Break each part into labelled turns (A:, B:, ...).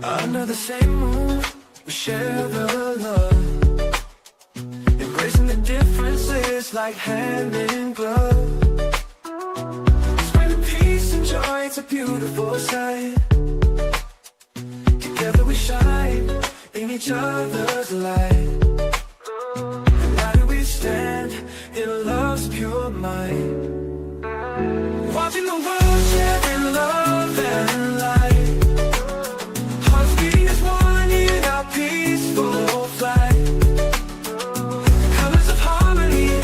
A: Under the same roof, we share the love, embracing the differences like hand in glove. Spreading peace and joy, it's a beautiful sight. Together we shine in each other's light. And how do we stand in love's pure might? Watching the world share in love and light. Hearts beating as one in our peaceful flight. Colors of harmony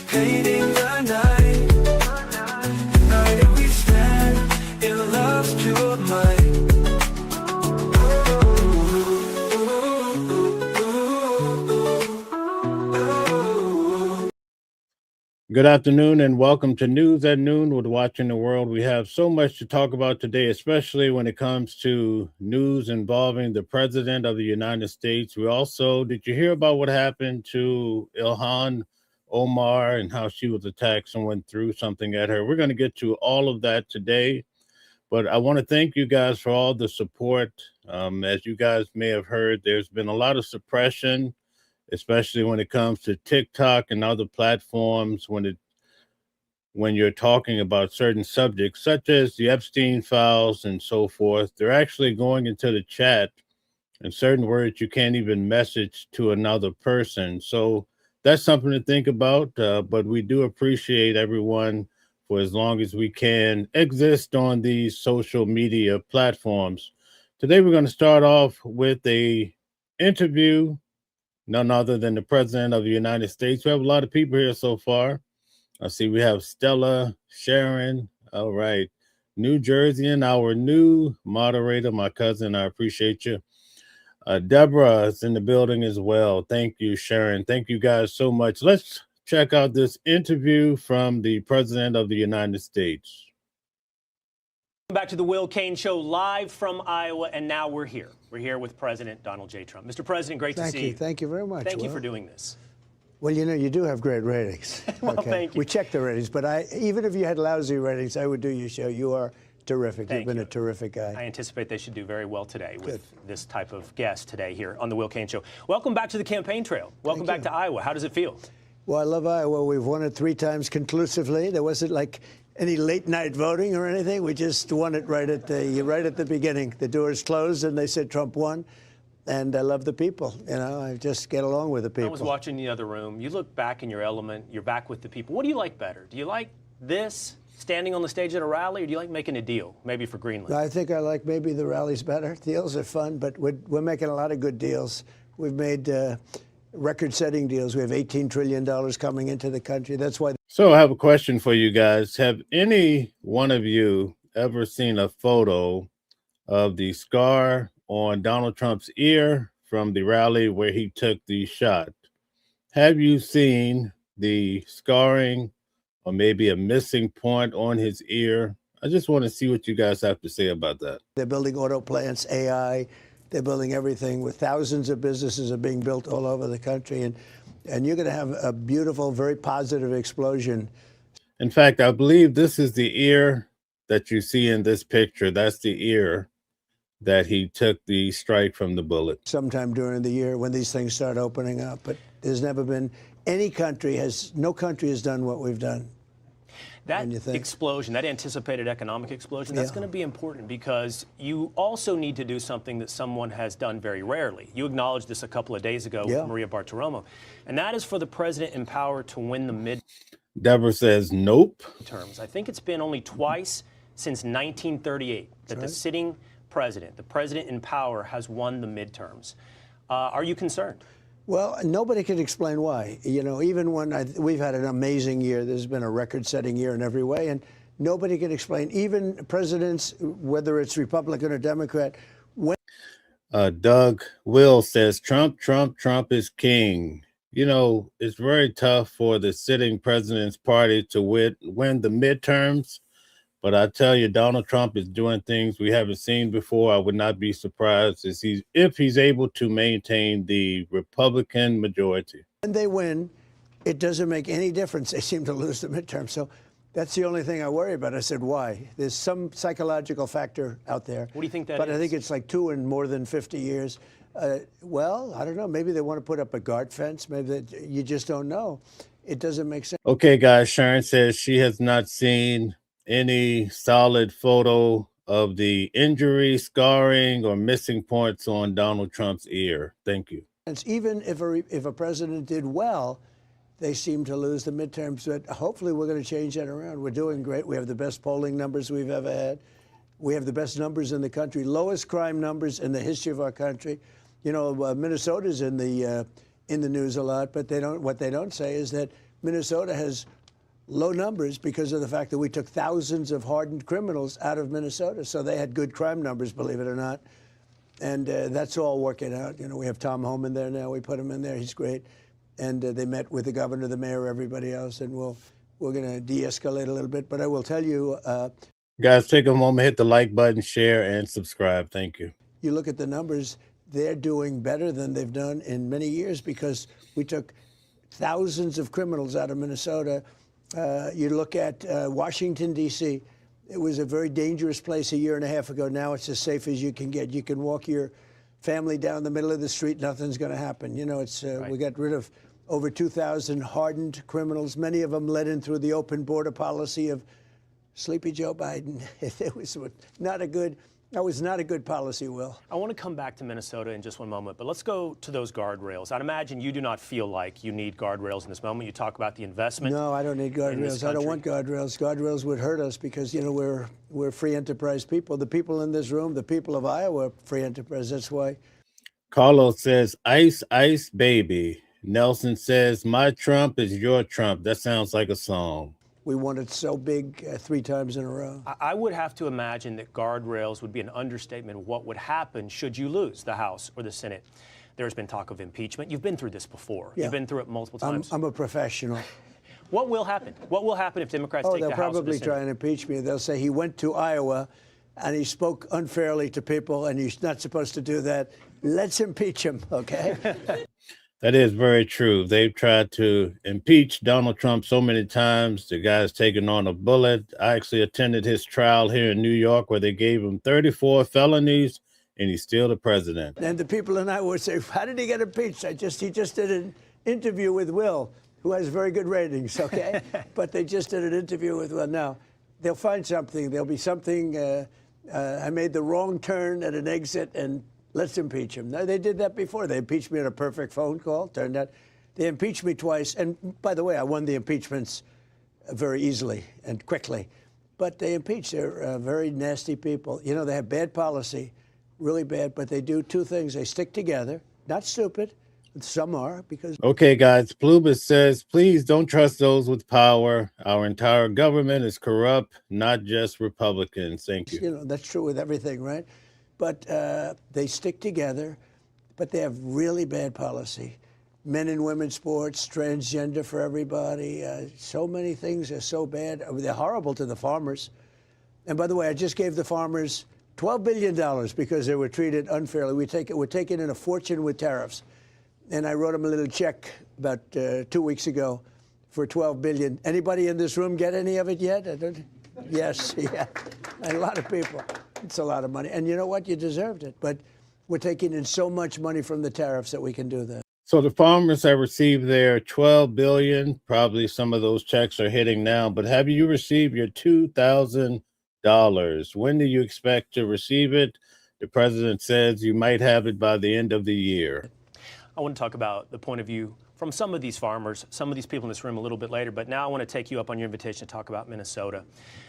A: painting the night. United we stand in love's pure might.
B: Good afternoon and welcome to News at Noon with Watching the World. We have so much to talk about today, especially when it comes to news involving the President of the United States. Did you hear about what happened to Ilhan Omar and how she was attacked? Someone threw something at her. We're going to get to all of that today, but I want to thank you guys for all the support. As you guys may have heard, there's been a lot of suppression, especially when it comes to TikTok and other platforms when you're talking about certain subjects, such as the Epstein files and so forth. They're actually going into the chat, and certain words you can't even message to another person. So that's something to think about, but we do appreciate everyone for as long as we can exist on these social media platforms. Today we're going to start off with a interview, none other than the President of the United States. We have a lot of people here so far. I see we have Stella, Sharon, all right, New Jersey, and our new moderator, my cousin. I appreciate you. Deborah is in the building as well. Thank you, Sharon. Thank you guys so much. Let's check out this interview from the President of the United States.
C: Back to the Will Cain Show, live from Iowa, and now we're here. We're here with President Donald J. Trump. Mr. President, great to see you.
D: Thank you very much.
C: Thank you for doing this.
D: Well, you know, you do have great ratings.
C: Well, thank you.
D: We check the ratings, but even if you had lousy ratings, I would do your show. You are terrific. You've been a terrific guy.
C: I anticipate they should do very well today with this type of guest today here on the Will Cain Show. Welcome back to the campaign trail. Welcome back to Iowa. How does it feel?
D: Well, I love Iowa. We've won it 3 times conclusively. There wasn't like any late night voting or anything. We just won it right at the beginning. The doors closed and they said Trump won. And I love the people. You know, I just get along with the people.
C: I was watching the other room. You look back in your element. You're back with the people. What do you like better? Do you like this, standing on the stage at a rally, or do you like making a deal, maybe for Greenland?
D: I think I like maybe the rallies better. Deals are fun, but we're making a lot of good deals. We've made record-setting deals. We have $18 trillion coming into the country. That's why.
B: So I have a question for you guys. Have any one of you ever seen a photo of the scar on Donald Trump's ear from the rally where he took the shot? Have you seen the scarring or maybe a missing point on his ear? I just want to see what you guys have to say about that.
D: They're building auto plants, AI. They're building everything. With thousands of businesses are being built all over the country. And you're going to have a beautiful, very positive explosion.
B: In fact, I believe this is the ear that you see in this picture. That's the ear that he took the strike from the bullet.
D: Sometime during the year when these things start opening up. But there's never been no country has done what we've done.
C: That explosion, that anticipated economic explosion, that's going to be important because you also need to do something that someone has done very rarely. You acknowledged this a couple of days ago with Maria Bartiromo, and that is for the president in power to win the midterms.
B: Deborah says nope.
C: I think it's been only twice since 1938 that the sitting president, the president in power, has won the midterms. Are you concerned?
D: Well, nobody can explain why. You know, even when we've had an amazing year, there's been a record-setting year in every way, and nobody can explain. Even presidents, whether it's Republican or Democrat.
B: Doug Will says Trump is king. You know, it's very tough for the sitting president's party to win the midterms. But I tell you, Donald Trump is doing things we haven't seen before. I would not be surprised if he's able to maintain the Republican majority.
D: When they win, it doesn't make any difference. They seem to lose the midterm. So That's the only thing I worry about. I said, why? There's some psychological factor out there.
C: What do you think that is?
D: But I think it's like 2 in more than 50 years. Well, I don't know. Maybe they want to put up a guard fence. Maybe you just don't know. It doesn't make sense.
B: Okay, guys, Sharon says she has not seen any solid photo of the injury, scarring, or missing points on Donald Trump's ear. Thank you.
D: Even if a president did well, they seem to lose the midterms. But hopefully we're going to change that around. We're doing great. We have the best polling numbers we've ever had. We have the best numbers in the country, lowest crime numbers in the history of our country. You know, Minnesota's in the news a lot, but what they don't say is that Minnesota has low numbers because of the fact that we took thousands of hardened criminals out of Minnesota. So they had good crime numbers, believe it or not. And that's all working out. You know, we have Tom Homan there now. We put him in there. He's great. And they met with the governor, the mayor, everybody else. And we're going to de-escalate a little bit. But I will tell you.
B: Guys, take a moment, hit the like button, share, and subscribe. Thank you.
D: You look at the numbers, they're doing better than they've done in many years because we took thousands of criminals out of Minnesota. You look at Washington, D.C., it was a very dangerous place a year and a half ago. Now it's as safe as you can get. You can walk your family down the middle of the street. Nothing's going to happen. You know, it's
C: Right.
D: We got rid of over 2,000 hardened criminals, many of them let in through the open border policy of Sleepy Joe Biden. It was not a good. That was not a good policy, Will.
C: I want to come back to Minnesota in just one moment, but let's go to those guardrails. I'd imagine you do not feel like you need guardrails in this moment. You talk about the investment.
D: No, I don't need guardrails. I don't want guardrails. Guardrails would hurt us because, you know, we're free enterprise people. The people in this room, the people of Iowa, are free enterprise. That's why.
B: Carlos says, ice, ice, baby. Nelson says, my Trump is your Trump. That sounds like a song.
D: We won it so big 3 times in a row.
C: I would have to imagine that guardrails would be an understatement of what would happen should you lose the House or the Senate. There's been talk of impeachment. You've been through this before.
D: Yeah.
C: You've been through it multiple times.
D: I'm a professional.
C: What will happen? What will happen if Democrats take the
D: They'll
C: House or the
D: probably
C: Senate?
D: try and impeach me. They'll say he went to Iowa and he spoke unfairly to people and he's not supposed to do that. Let's impeach him, okay?
B: That is very true. They've tried to impeach Donald Trump so many times. The guy's taken on a bullet. I actually attended his trial here in New York where they gave him 34 felonies and he's still the president.
D: And the people in Iowa would say, how did he get impeached? He just did an interview with Will, who has very good ratings, okay? But they just did an interview with Will. Now, they'll find something. There'll be something. I made the wrong turn at an exit and let's impeach him. No, they did that before. They impeached me on a perfect phone call. Turned out they impeached me twice. And by the way, I won the impeachments very easily and quickly. But they impeached. They're very nasty people. You know, they have bad policy, really bad, but they do 2 things. They stick together. Not stupid. Some are because.
B: Okay, guys. Plubis says, please don't trust those with power. Our entire government is corrupt, not just Republicans. Thank you.
D: You know, that's true with everything, right? But they stick together, but they have really bad policy. Men and women's sports, transgender for everybody. So many things are so bad. I mean, they're horrible to the farmers. And by the way, I just gave the farmers $12 billion because they were treated unfairly. We're taking in a fortune with tariffs. And I wrote them a little check about 2 weeks ago for $12 billion. Anybody in this room get any of it yet? Yes, yeah, a lot of people. It's a lot of money. And you know what? You deserved it. But we're taking in so much money from the tariffs that we can do that.
B: So the farmers have received their $12 billion. Probably some of those checks are hitting now. But have you received your $2,000? When do you expect to receive it? The president says you might have it by the end of the year.
C: I want to talk about the point of view from some of these farmers, some of these people in this room a little bit later, but now I want to take you up on your invitation to talk about Minnesota.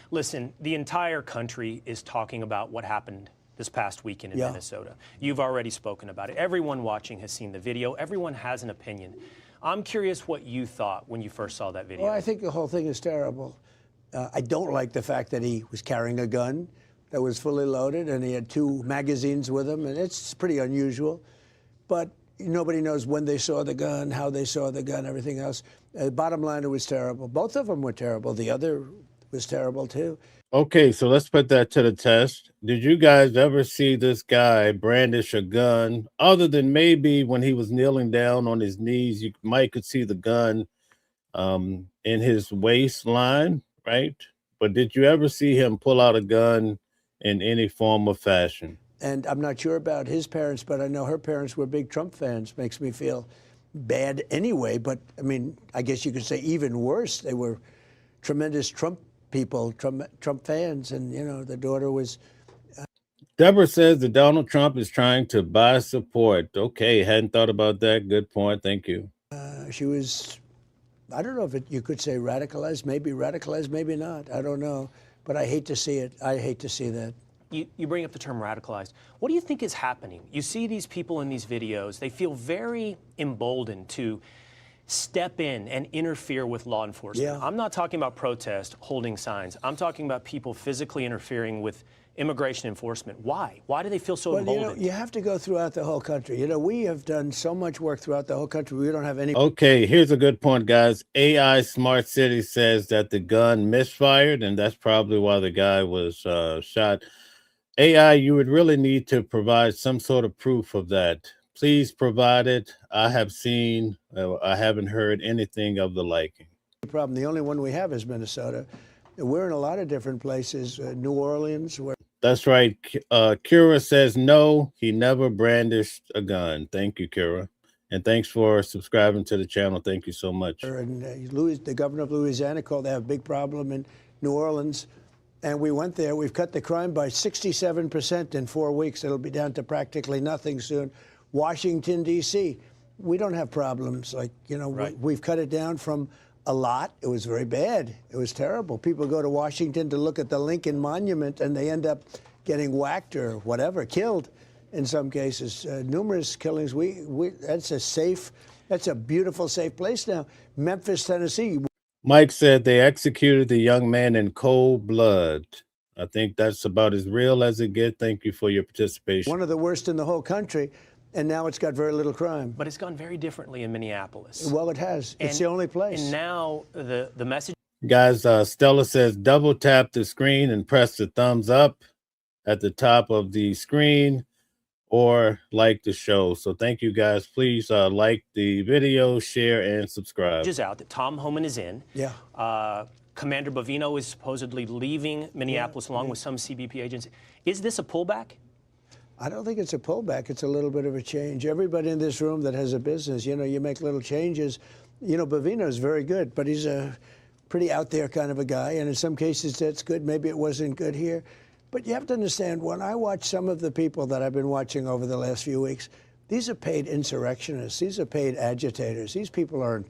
C: Listen, the entire country is talking about what happened this past weekend in Minnesota. You've already spoken about it. Everyone watching has seen the video. Everyone has an opinion. I'm curious what you thought when you first saw that video.
D: Well, I think the whole thing is terrible. I don't like the fact that he was carrying a gun that was fully loaded and he had 2 magazines with him, and it's pretty unusual. But nobody knows when they saw the gun, how they saw the gun, everything else. Bottom line, it was terrible. Both of them were terrible. The other was terrible, too.
B: Okay, so let's put that to the test. Did you guys ever see this guy brandish a gun, other than maybe when he was kneeling down on his knees? You might could see the gun in his waistline, right? But did you ever see him pull out a gun in any form or fashion?
D: And I'm not sure about his parents, but I know her parents were big Trump fans. Makes me feel bad anyway. But I mean, I guess you could say even worse. They were tremendous Trump people, Trump fans. And, you know, the daughter was.
B: Deborah says that Donald Trump is trying to buy support. Okay, hadn't thought about that. Good point. Thank you.
D: She was, I don't know if you could say radicalized, maybe not. I don't know. But I hate to see it. I hate to see that.
C: You bring up the term radicalized. What do you think is happening? You see these people in these videos, they feel very emboldened to step in and interfere with law enforcement.
D: Yeah.
C: I'm not talking about protest, holding signs. I'm talking about people physically interfering with immigration enforcement. Why? Why do they feel so emboldened?
D: You know, you have to go throughout the whole country. You know, we have done so much work throughout the whole country. We don't have any.
B: Okay, here's a good point, guys. AI Smart City says that the gun misfired, and that's probably why the guy was shot. AI, you would really need to provide some sort of proof of that. Please provide it. I haven't heard anything of the liking.
D: Problem. The only one we have is Minnesota. We're in a lot of different places. New Orleans.
B: That's right. Kira says no, he never brandished a gun. Thank you, Kira. And thanks for subscribing to the channel. Thank you so much.
D: And the governor of Louisiana called they have a big problem in New Orleans. And we went there. We've cut the crime by 67% in 4 weeks. It'll be down to practically nothing soon. Washington, D.C., we don't have problems. Like, you know,
C: right.
D: We've cut it down from a lot. It was very bad. It was terrible. People go to Washington to look at the Lincoln Monument, and they end up getting whacked or whatever, killed in some cases. Numerous killings. That's a beautiful, safe place now. Memphis, Tennessee.
B: Mike said they executed the young man in cold blood. I think that's about as real as it gets. Thank you for your participation.
D: One of the worst in the whole country, and now it's got very little crime.
C: But it's gone very differently in Minneapolis.
D: Well, it has. It's the only place.
C: And now the message.
B: Guys, Stella says double tap the screen and press the thumbs up at the top of the screen, or like the show. So thank you, guys. Please like the video, share, and subscribe.
C: Is out that Tom Homan is in.
D: Yeah.
C: Commander Bovino is supposedly leaving Minneapolis along with some CBP agents. Is this a pullback?
D: I don't think it's a pullback. It's a little bit of a change. Everybody in this room that has a business, you know, you make little changes. You know, Bovino is very good, but he's a pretty out there kind of a guy. And in some cases, that's good. Maybe it wasn't good here. But you have to understand, when I watch some of the people that I've been watching over the last few weeks, these are paid insurrectionists. These are paid agitators. These people aren't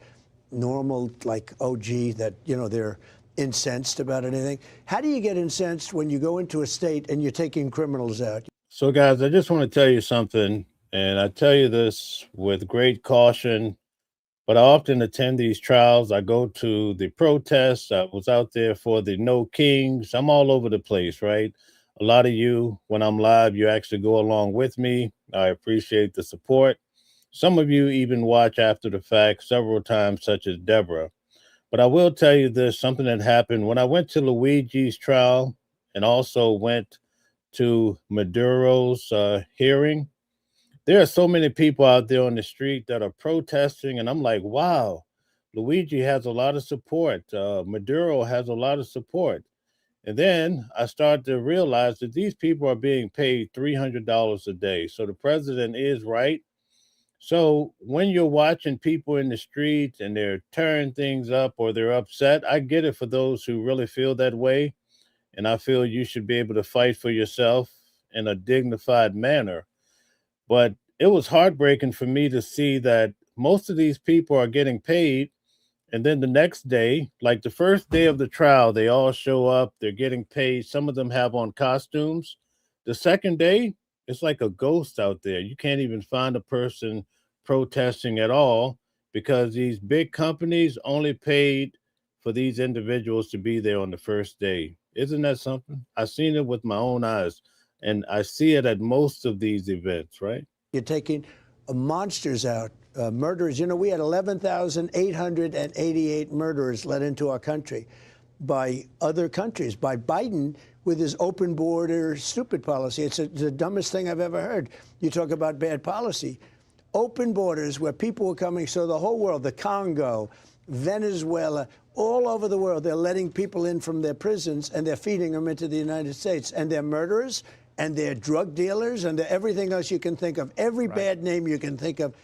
D: normal, like, oh, gee, that, you know, they're incensed about anything. How do you get incensed when you go into a state and you're taking criminals out?
B: So, guys, I just want to tell you something, and I tell you this with great caution, but I often attend these trials. I go to the protests. I was out there for the No Kings. I'm all over the place, right? A lot of you, when I'm live, you actually go along with me. I appreciate the support. Some of you even watch after the fact several times, such as Deborah. But I will tell you this, something that happened when I went to Luigi's trial and also went to Maduro's hearing. There are so many people out there on the street that are protesting, and I'm like, wow, Luigi has a lot of support. Maduro has a lot of support. And then I started to realize that these people are being paid $300 a day. So the president is right. So when you're watching people in the street and they're tearing things up or they're upset, I get it for those who really feel that way. And I feel you should be able to fight for yourself in a dignified manner. But it was heartbreaking for me to see that most of these people are getting paid. And then the next day, like the first day of the trial, they all show up. They're getting paid. Some of them have on costumes. The second day, it's like a ghost out there. You can't even find a person protesting at all because these big companies only paid for these individuals to be there on the first day. Isn't that something? I've seen it with my own eyes, and I see it at most of these events, right?
D: You're taking monsters out, murderers. You know, we had 11,888 murderers let into our country by other countries, by Biden with his open border stupid policy. It's the dumbest thing I've ever heard. You talk about bad policy. Open borders where people were coming, so the whole world, the Congo, Venezuela, all over the world. They're letting people in from their prisons, and they're feeding them into the United States. And they're murderers, and they're drug dealers, and they're everything else you can think of. Every bad name you can think of.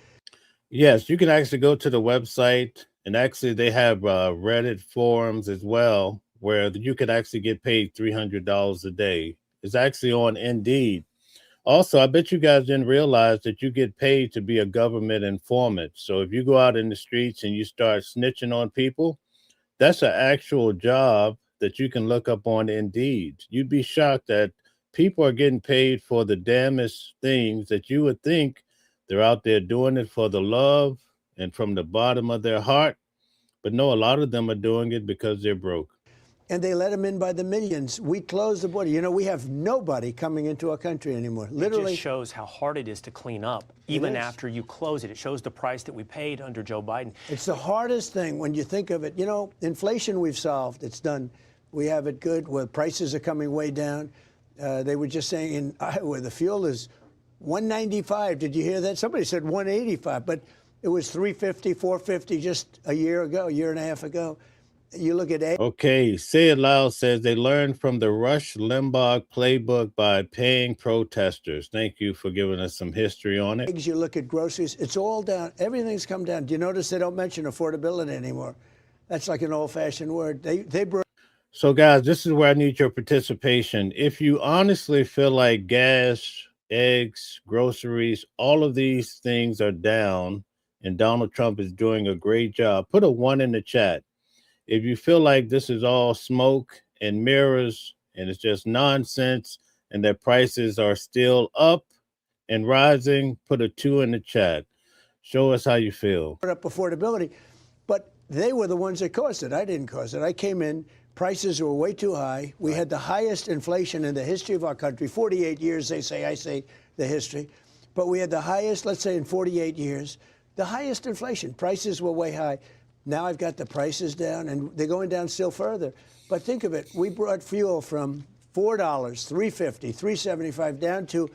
B: Yes, you can actually go to the website, and actually they have Reddit forums as well, where you could actually get paid $300 a day. It's actually on Indeed. Also, I bet you guys didn't realize that you get paid to be a government informant. So if you go out in the streets and you start snitching on people, that's an actual job that you can look up on Indeed. You'd be shocked that people are getting paid for the damnest things that you would think they're out there doing it for the love and from the bottom of their heart. But no, a lot of them are doing it because they're broke.
D: And they let them in by the millions. We closed the border. You know, we have nobody coming into our country anymore. Literally.
C: It just shows how hard it is to clean up, even after you close it. It shows the price that we paid under Joe Biden.
D: It's the hardest thing when you think of it. You know, inflation we've solved. It's done. We have it good. Where prices are coming way down. They were just saying in Iowa, the fuel is $1.95. Did you hear that? Somebody said $1.85, but it was $3.50, $4.50 just a year and a half ago. You look at
B: Okay, Say It Loud says they learned from the Rush Limbaugh playbook by paying protesters. Thank you for giving us some history on it.
D: You look at groceries, it's all down. Everything's come down. Do you notice they don't mention affordability anymore? That's like an old-fashioned word. They brought.
B: So, guys, this is where I need your participation. If you honestly feel like gas, eggs, groceries, all of these things are down and Donald Trump is doing a great job, put a 1 in the chat. If you feel like this is all smoke and mirrors and it's just nonsense and that prices are still up and rising, put a 2 in the chat. Show us how you feel.
D: Up affordability, but they were the ones that caused it. I didn't cause it. I came in, prices were way too high. We had the highest inflation in the history of our country. 48 years, they say. I say the history. But we had the highest, let's say in 48 years, the highest inflation. Prices were way high. Now I've got the prices down, and they're going down still further. But think of it. We brought fuel from $4, $3.50, $3.75 down to.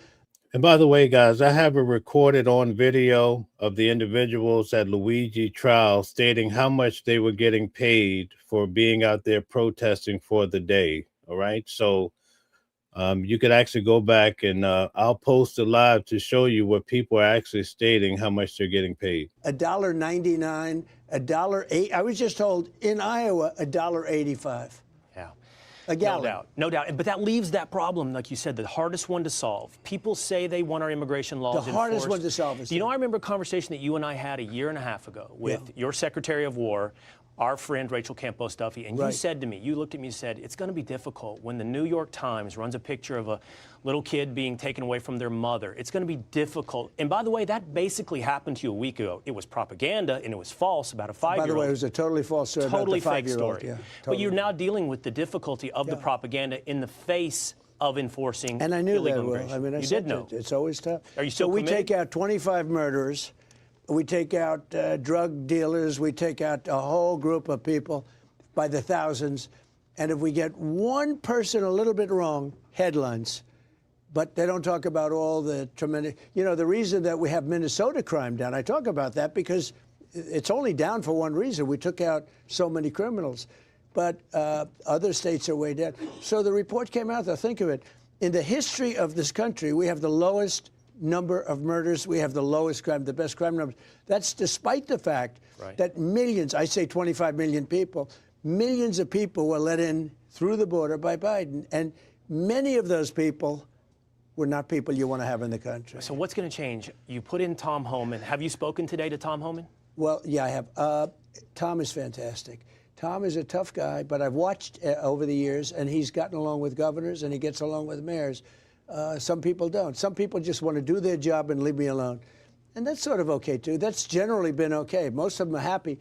B: And by the way, guys, I have a recorded on video of the individuals at Luigi trial stating how much they were getting paid for being out there protesting for the day. All right. So you could actually go back and I'll post it live to show you what people are actually stating how much they're getting paid.
D: $1.99, $1.08. I was just told in Iowa, $1.85.
C: Yeah.
D: A gallon.
C: No doubt. No doubt. But that leaves that problem, like you said, the hardest one to solve. People say they want our immigration laws enforced.
D: The hardest one to solve is.
C: You know, I remember a conversation that you and I had a year and a half ago with your Secretary of War, our friend Rachel Campos Duffy, and you said to me, you looked at me and said, it's going to be difficult when the New York Times runs a picture of a little kid being taken away from their mother. It's going to be difficult. And by the way, that basically happened to you a week ago. It was propaganda and it was false about a 5-year-old.
D: By the way, it was a totally false story
C: totally
D: about the
C: fake
D: 5-year-old.
C: story.
D: Yeah, totally.
C: But you're now dealing with the difficulty of the propaganda in the face of enforcing illegal
D: And I knew that,
C: immigration.
D: Will. I mean,
C: you did know.
D: It's always tough.
C: Are you still
D: So we
C: committed?
D: take out 25 murderers. We take out drug dealers. We take out a whole group of people by the thousands. And if we get one person a little bit wrong, headlines. But they don't talk about all the tremendous. You know, the reason that we have Minnesota crime down, I talk about that because it's only down for one reason. We took out so many criminals. But other states are way down. So the report came out, though, think of it. In the history of this country, we have the lowest number of murders. We have the lowest crime, the best crime numbers. That's despite the fact that millions, I say 25 million people, millions of people were let in through the border by Biden. And many of those people were not people you want to have in the country.
C: So what's going to change? You put in Tom Homan. Have you spoken today to Tom Homan?
D: Well, yeah, I have. Tom is fantastic. Tom is a tough guy, but I've watched over the years, and he's gotten along with governors, and he gets along with mayors. Some people don't. Some people just want to do their job and leave me alone. And that's sort of okay, too. That's generally been okay. Most of them are happy.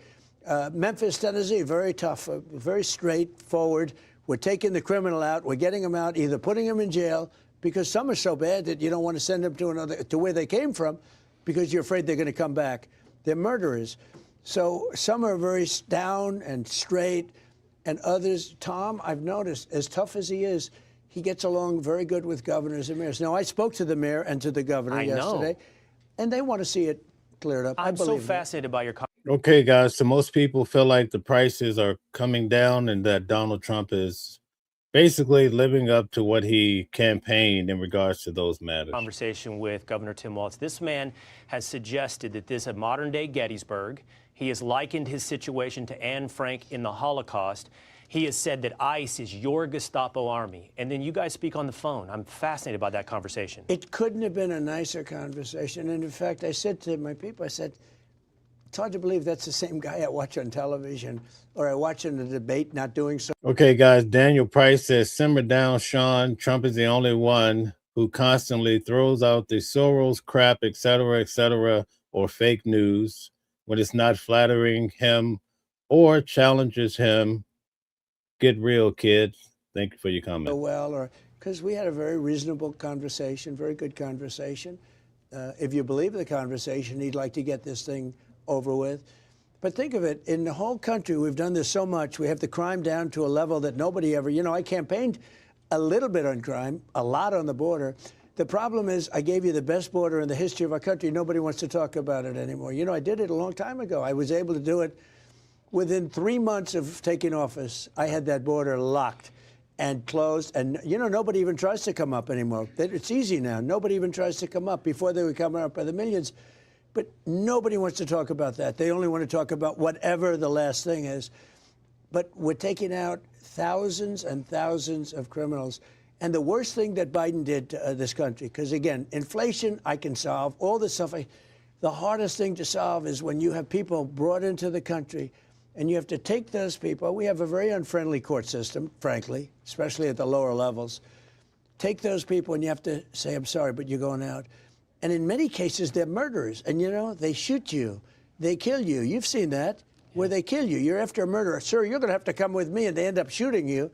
D: Memphis, Tennessee, very tough, very straightforward. We're taking the criminal out. We're getting them out, either putting them in jail, because some are so bad that you don't want to send them to where they came from because you're afraid they're going to come back. They're murderers. So some are very down and straight, and others, Tom, I've noticed, as tough as he is, he gets along very good with governors and mayors. Now, I spoke to the mayor and to the governor yesterday, and they want to see it cleared up.
C: I'm so fascinated by your
B: Okay, guys. So most people feel like the prices are coming down and that Donald Trump is basically living up to what he campaigned in regards to those matters.
C: Conversation with Governor Tim Walz. This man has suggested that this is a modern-day Gettysburg. He has likened his situation to Anne Frank in the Holocaust. He has said that ICE is your Gestapo army. And then you guys speak on the phone. I'm fascinated by that conversation.
D: It couldn't have been a nicer conversation. And in fact, I said to my people, I said, it's hard to believe that's the same guy I watch on television or I watch in a debate not doing so.
B: Okay, guys. Daniel Price says, simmer down, Sean. Trump is the only one who constantly throws out the Soros crap, etc., or fake news when it's not flattering him or challenges him. Get real, kids. Thank you for your comment.
D: Well, or because we had a very reasonable conversation, very good conversation. If you believe the conversation, he'd like to get this thing over with. But think of it, in the whole country, we've done this so much. We have the crime down to a level that nobody ever, I campaigned a little bit on crime, a lot on the border. The problem is I gave you the best border in the history of our country. Nobody wants to talk about it anymore. I did it a long time ago. I was able to do it. Within 3 months of taking office, I had that border locked and closed. And, nobody even tries to come up anymore. It's easy now. Nobody even tries to come up. Before they were coming up by the millions. But nobody wants to talk about that. They only want to talk about whatever the last thing is. But we're taking out thousands and thousands of criminals. And the worst thing that Biden did to this country, because, again, inflation I can solve, all this stuff. The hardest thing to solve is when you have people brought into the country and you have to take those people. We have a very unfriendly court system, frankly, especially at the lower levels. Take those people and you have to say, I'm sorry, but you're going out. And in many cases, they're murderers. And, they shoot you. They kill you. You've seen that, where they kill you. You're after a murderer. Sir, you're going to have to come with me. And they end up shooting you.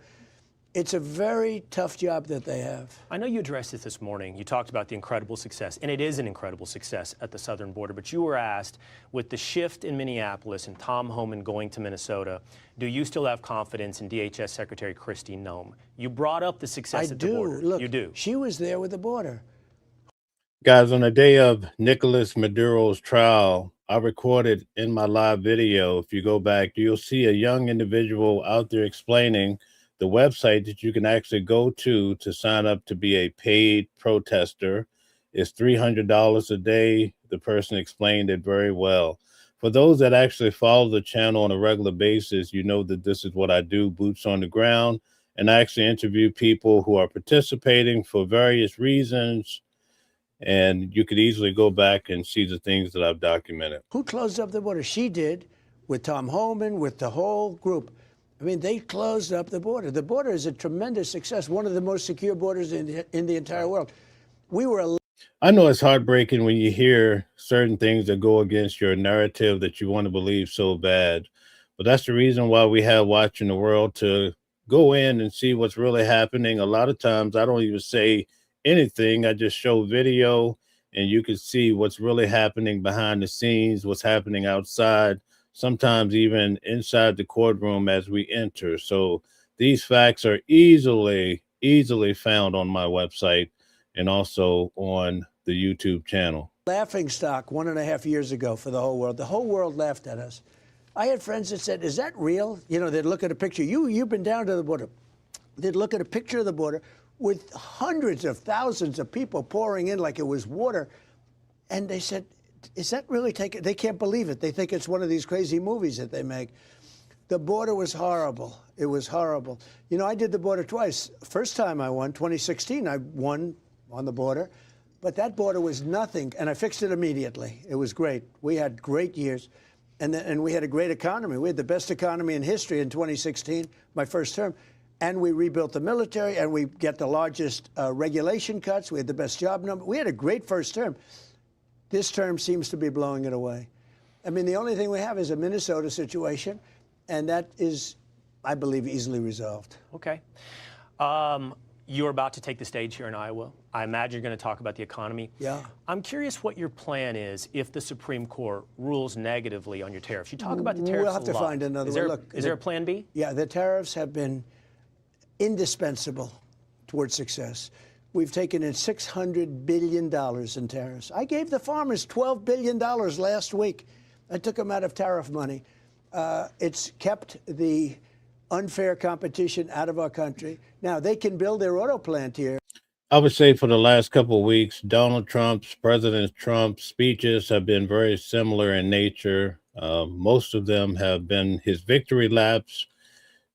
D: It's a very tough job that they have.
C: I know you addressed it this morning. You talked about the incredible success, and it is an incredible success at the southern border. But you were asked, with the shift in Minneapolis and Tom Homan going to Minnesota, do you still have confidence in DHS Secretary Kristi Noem? You brought up the success at the border.
D: Look,
C: you do.
D: She was there with the border.
B: Guys, on the day of Nicolas Maduro's trial, I recorded in my live video. If you go back, you'll see a young individual out there explaining the website that you can actually go to sign up to be a paid protester. Is $300 a day. The person explained it very well. For those that actually follow the channel on a regular basis, you know that this is what I do, boots on the ground, and I actually interview people who are participating for various reasons. And you could easily go back and see the things that I've documented.
D: Who closed up the border? She did, with Tom Homan, with the whole group. I mean, they closed up the border. The border is a tremendous success, one of the most secure borders in the entire world.
B: I know it's heartbreaking when you hear certain things that go against your narrative that you want to believe so bad. But that's the reason why we have Watching the World, to go in and see what's really happening. A lot of times I don't even say anything. I just show video and you can see what's really happening behind the scenes, what's happening outside, sometimes even inside the courtroom as we enter. So these facts are easily found on my website and also on the YouTube channel.
D: Laughing stock 1.5 years ago for the whole world. The whole world laughed at us. I had friends that said, is that real? They'd look at a picture. You've been down to the border. They'd look at a picture of the border with hundreds of thousands of people pouring in like it was water. And they said, is that really taken? They can't believe it. They think it's one of these crazy movies that they make. The border was horrible. It was horrible. I did the border twice. First time I won, 2016, I won on the border. But that border was nothing, and I fixed it immediately. It was great. We had great years, and we had a great economy. We had the best economy in history in 2016, my first term. And we rebuilt the military, and we get the largest regulation cuts. We had the best job number. We had a great first term. This term seems to be blowing it away. I mean, the only thing we have is a Minnesota situation, and that is, I believe, easily resolved.
C: Okay. You're about to take the stage here in Iowa. I imagine you're going to talk about the economy.
D: Yeah.
C: I'm curious what your plan is if the Supreme Court rules negatively on your tariffs. You talk about the tariffs
D: We'll have to
C: a lot.
D: find another way. Look,
C: is there a plan B?
D: Yeah, the tariffs have been indispensable towards success. We've taken in $600 billion in tariffs. I gave the farmers $12 billion last week. I took them out of tariff money. It's kept the unfair competition out of our country. Now, they can build their auto plant here.
B: I would say for the last couple of weeks, President Trump's speeches have been very similar in nature. Most of them have been his victory laps,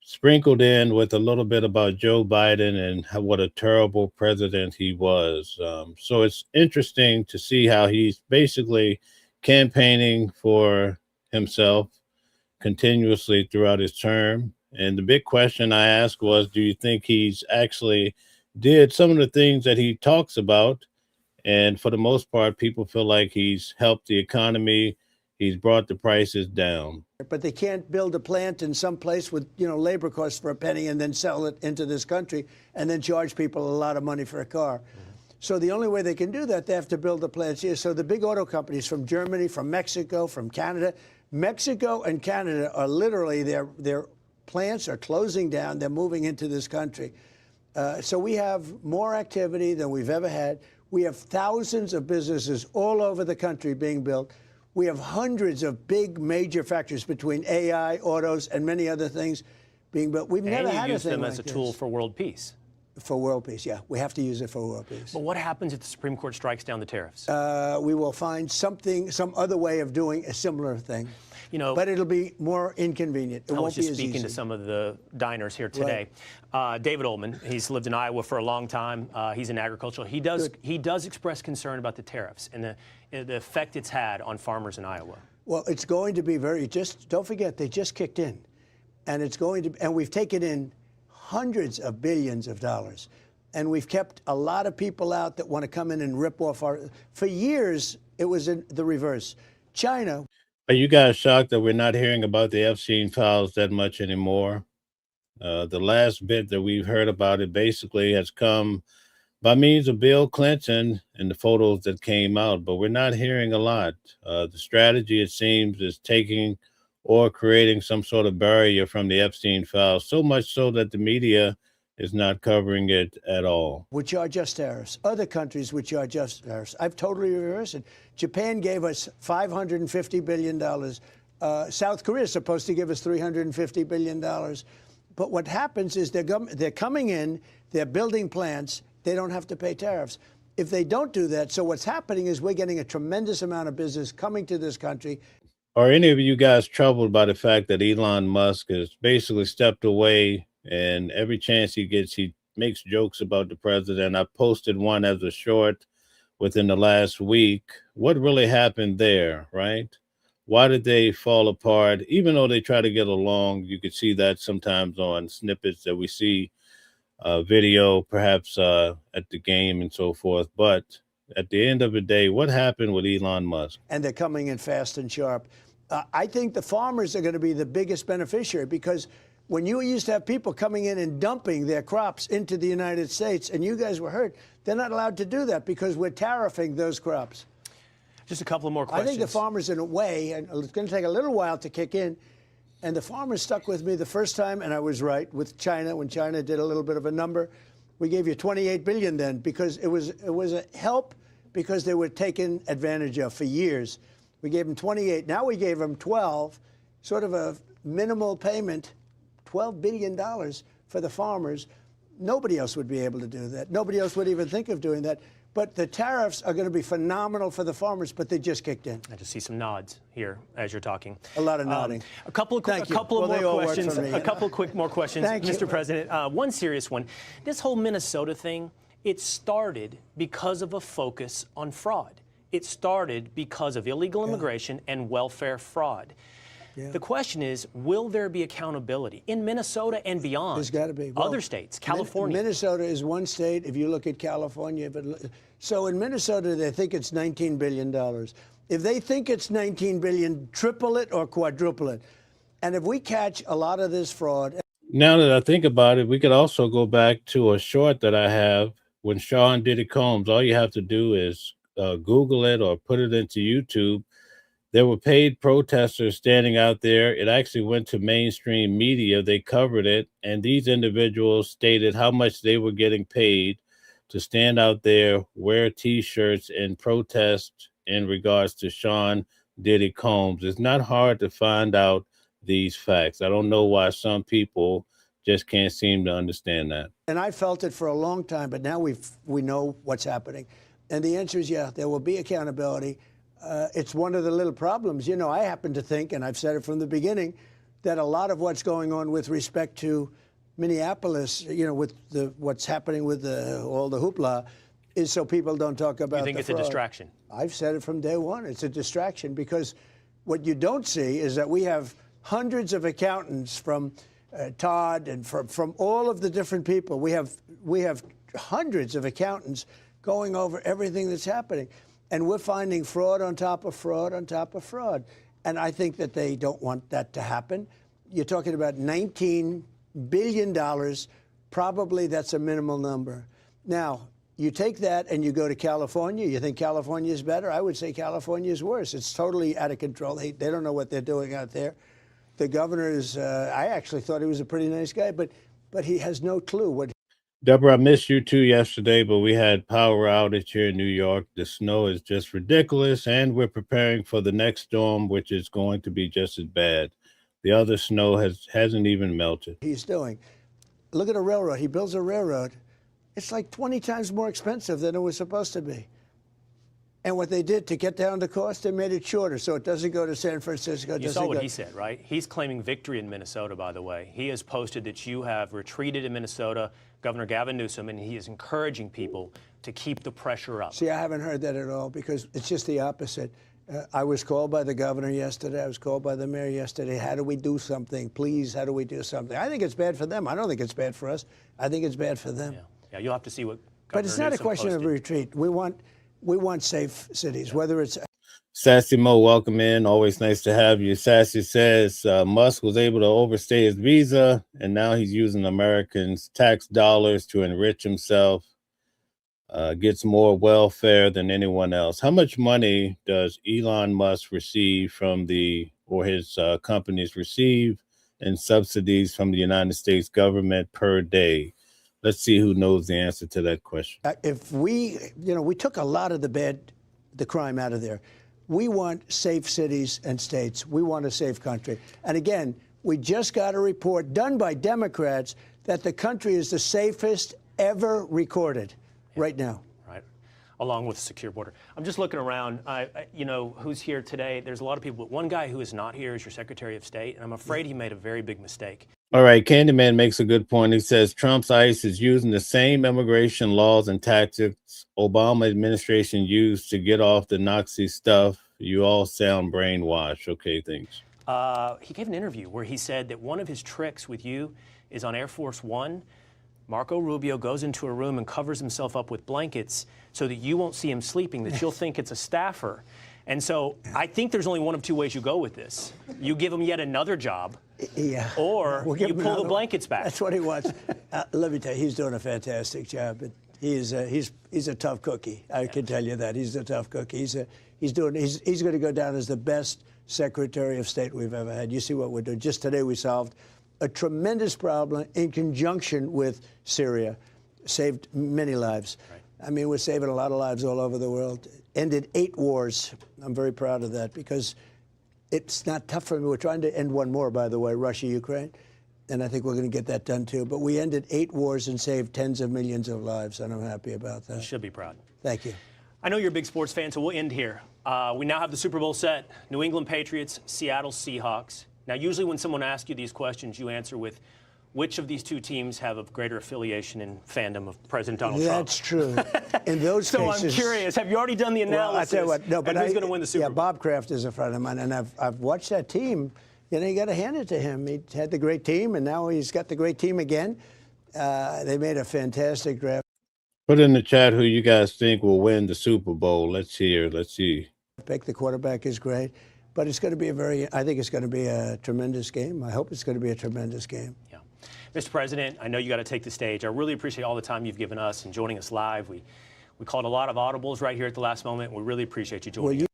B: sprinkled in with a little bit about Joe Biden and what a terrible president he was. So it's interesting to see how he's basically campaigning for himself continuously throughout his term. And the big question I asked was, do you think he's actually did some of the things that he talks about? And for the most part, people feel like he's helped the economy. He's brought the prices down.
D: But they can't build a plant in some place with, labor costs for a penny and then sell it into this country and then charge people a lot of money for a car. So the only way they can do that, they have to build the plants here. So the big auto companies from Germany, from Mexico, from Canada, Mexico and Canada are literally, their plants are closing down. They're moving into this country. So we have more activity than we've ever had. We have thousands of businesses all over the country being built. We have hundreds of big major factories between AI, autos, and many other things being built. We've never had a thing like this.
C: And you use them as a tool for world peace.
D: For world peace, yeah. We have to use it for world peace.
C: But what happens if the Supreme Court strikes down the tariffs?
D: We will find some other way of doing a similar thing. But it'll be more inconvenient. It won't be as easy.
C: I was just speaking to some of the diners here today. Right. David Ullman, he's lived in Iowa for a long time. He's in agriculture. He does express concern about the tariffs and the effect it's had on farmers in Iowa.
D: Well, it's going to be don't forget, they just kicked in. And we've taken in hundreds of billions of dollars. And we've kept a lot of people out that want to come in and rip off for years, it was in the reverse. China.
B: Are you guys shocked that we're not hearing about the Epstein files that much anymore? The last bit that we've heard about it basically has come by means of Bill Clinton and the photos that came out, but we're not hearing a lot. The strategy, it seems, is taking or creating some sort of barrier from the Epstein files, so much so that the media is not covering it at all.
D: Which are just tariffs. Other countries which are just tariffs. I've totally reversed it. Japan gave us $550 billion. South Korea is supposed to give us $350 billion. But what happens is they're coming in, they're building plants, they don't have to pay tariffs. If they don't do that, so what's happening is we're getting a tremendous amount of business coming to this country.
B: Are any of you guys troubled by the fact that Elon Musk has basically stepped away, and every chance he gets, he makes jokes about the president? I posted one as a short within the last week. What really happened there, right? Why did they fall apart? Even though they try to get along, you could see that sometimes on snippets that we see video, perhaps at the game and so forth. But at the end of the day, what happened with Elon Musk?
D: And they're coming in fast and sharp. I think the farmers are going to be the biggest beneficiary, because when you used to have people coming in and dumping their crops into the United States, and you guys were hurt, they're not allowed to do that because we're tariffing those crops.
C: Just a couple of more questions.
D: I think the farmers, in a way, and it's going to take a little while to kick in, and the farmers stuck with me the first time, and I was right, with China, when China did a little bit of a number. We gave you $28 billion then, because it was a help, because they were taken advantage of for years. We gave them 28. Now we gave them 12, sort of a minimal payment, $12 billion for the farmers. Nobody else would be able to do that. Nobody else would even think of doing that. But the tariffs are going to be phenomenal for the farmers, but they just kicked in.
C: I just see some nods here as you're talking.
D: A lot of nodding.
C: A couple of more questions. A couple of quick more questions, Mr. President. One serious one. This whole Minnesota thing, it started because of a focus on fraud. It started because of illegal immigration and welfare fraud. The question is, will there be accountability in Minnesota and beyond?
D: There's got to be. Well,
C: other states, California.
D: Minnesota is one state. If you look at California, so in Minnesota, they think it's $19 billion. If they think it's $19 billion, triple it or quadruple it. And if we catch a lot of this fraud.
B: Now that I think about it, we could also go back to a short that I have when Sean Diddy Combs. All you have to do is Google it or put it into YouTube. There were paid protesters standing out there. It actually went to mainstream media. They covered it. And these individuals stated how much they were getting paid to stand out there, wear T-shirts, and protest in regards to Sean Diddy Combs. It's not hard to find out these facts. I don't know why some people just can't seem to understand that.
D: And I felt it for a long time, but now we know what's happening. And the answer is, yeah, there will be accountability. It's one of the little problems. You know, I happen to think, and I've said it from the beginning, that a lot of what's going on with respect to Minneapolis, you know, with what's happening with all the hoopla, is so people don't talk about.
C: You think it's a distraction?
D: I've said it from day one. It's a distraction because what you don't see is that we have hundreds of accountants from Todd and from all of the different people. We have hundreds of accountants going over everything that's happening, and we're finding fraud on top of fraud on top of fraud. And I think that they don't want that to happen. You're talking about $19 billion. Probably that's a minimal number. Now, you take that and you go to California. You think California is better? I would say California is worse. It's totally out of control. They don't know what they're doing out there. The governor is, I actually thought he was a pretty nice guy, but he has no clue what.
B: Deborah, I missed you too yesterday, but we had power outage here in New York. The snow is just ridiculous, and we're preparing for the next storm, which is going to be just as bad. The other snow hasn't even melted.
D: He's doing. Look at a railroad. He builds a railroad. It's like 20 times more expensive than it was supposed to be. And what they did to get down the cost, they made it shorter so it doesn't go to San Francisco.
C: You saw what he said, right? He's claiming victory in Minnesota, by the way. He has posted that you have retreated in Minnesota, Governor Gavin Newsom, and he is encouraging people to keep the pressure up.
D: See, I haven't heard that at all because it's just the opposite. I was called by the governor yesterday. I was called by the mayor yesterday. How do we do something? Please, how do we do something? I think it's bad for them. I don't think it's bad for us. I think it's bad for them.
C: Yeah, you'll have to see what Governor
D: But it's not
C: Newsom
D: a question
C: posted.
D: of retreat. We want safe cities, whether it's.
B: Sassy Mo, welcome in. Always nice to have you. Sassy says Musk was able to overstay his visa, and now he's using Americans' tax dollars to enrich himself. Gets more welfare than anyone else. How much money does Elon Musk receive from his companies receive in subsidies from the United States government per day? Let's see who knows the answer to that question.
D: If we took a lot of the crime out of there. We want safe cities and states. We want a safe country. And again, we just got a report done by Democrats that the country is the safest ever recorded right now.
C: Right, along with a secure border. I'm just looking around, who's here today. There's a lot of people, but one guy who is not here is your Secretary of State, and I'm afraid he made a very big mistake.
B: All right, Candyman makes a good point. He says Trump's ICE is using the same immigration laws and tactics Obama administration used to get off the Nazi stuff. You all sound brainwashed. Okay, thanks.
C: He gave an interview where he said that one of his tricks with you is on Air Force One. Marco Rubio goes into a room and covers himself up with blankets so that you won't see him sleeping, that you'll think it's a staffer. And so I think there's only one of two ways you go with this. You give him yet another job, or you pull the blankets back.
D: That's what he wants. Let me tell you, he's doing a fantastic job. He's a tough cookie. I can tell you that. He's a tough cookie. He's going to go down as the best Secretary of State we've ever had. You see what we're doing. Just today we solved a tremendous problem in conjunction with Syria. Saved many lives. Right. I mean, we're saving a lot of lives all over the world. Ended 8 wars. I'm very proud of that because it's not tough for me. We're trying to end one more, by the way, Russia, Ukraine. And I think we're going to get that done, too. But we ended 8 wars and saved tens of millions of lives, and I'm happy about that.
C: You should be proud.
D: Thank you.
C: I know you're a big sports fan, so we'll end here. We now have the Super Bowl set. New England Patriots, Seattle Seahawks. Now, usually when someone asks you these questions, you answer with, which of these two teams have a greater affiliation in fandom of President Donald Trump?
D: That's true. In those
C: so
D: cases.
C: I'm curious, have you already done the analysis?
D: Well, I tell you what, no, but
C: who's going to win the Super Bowl?
D: Bob Kraft is a friend of mine, and I've watched that team. You got to hand it to him. He had the great team, and now he's got the great team again. They made a fantastic draft.
B: Put in the chat who you guys think will win the Super Bowl. Let's hear. Let's see.
D: Pick the quarterback is great, but it's going to be I think it's going to be a tremendous game. I hope it's going to be a tremendous game.
C: Yeah. Mr. President, I know you got to take the stage. I really appreciate all the time you've given us and joining us live. We called a lot of audibles right here at the last moment. We really appreciate you joining us.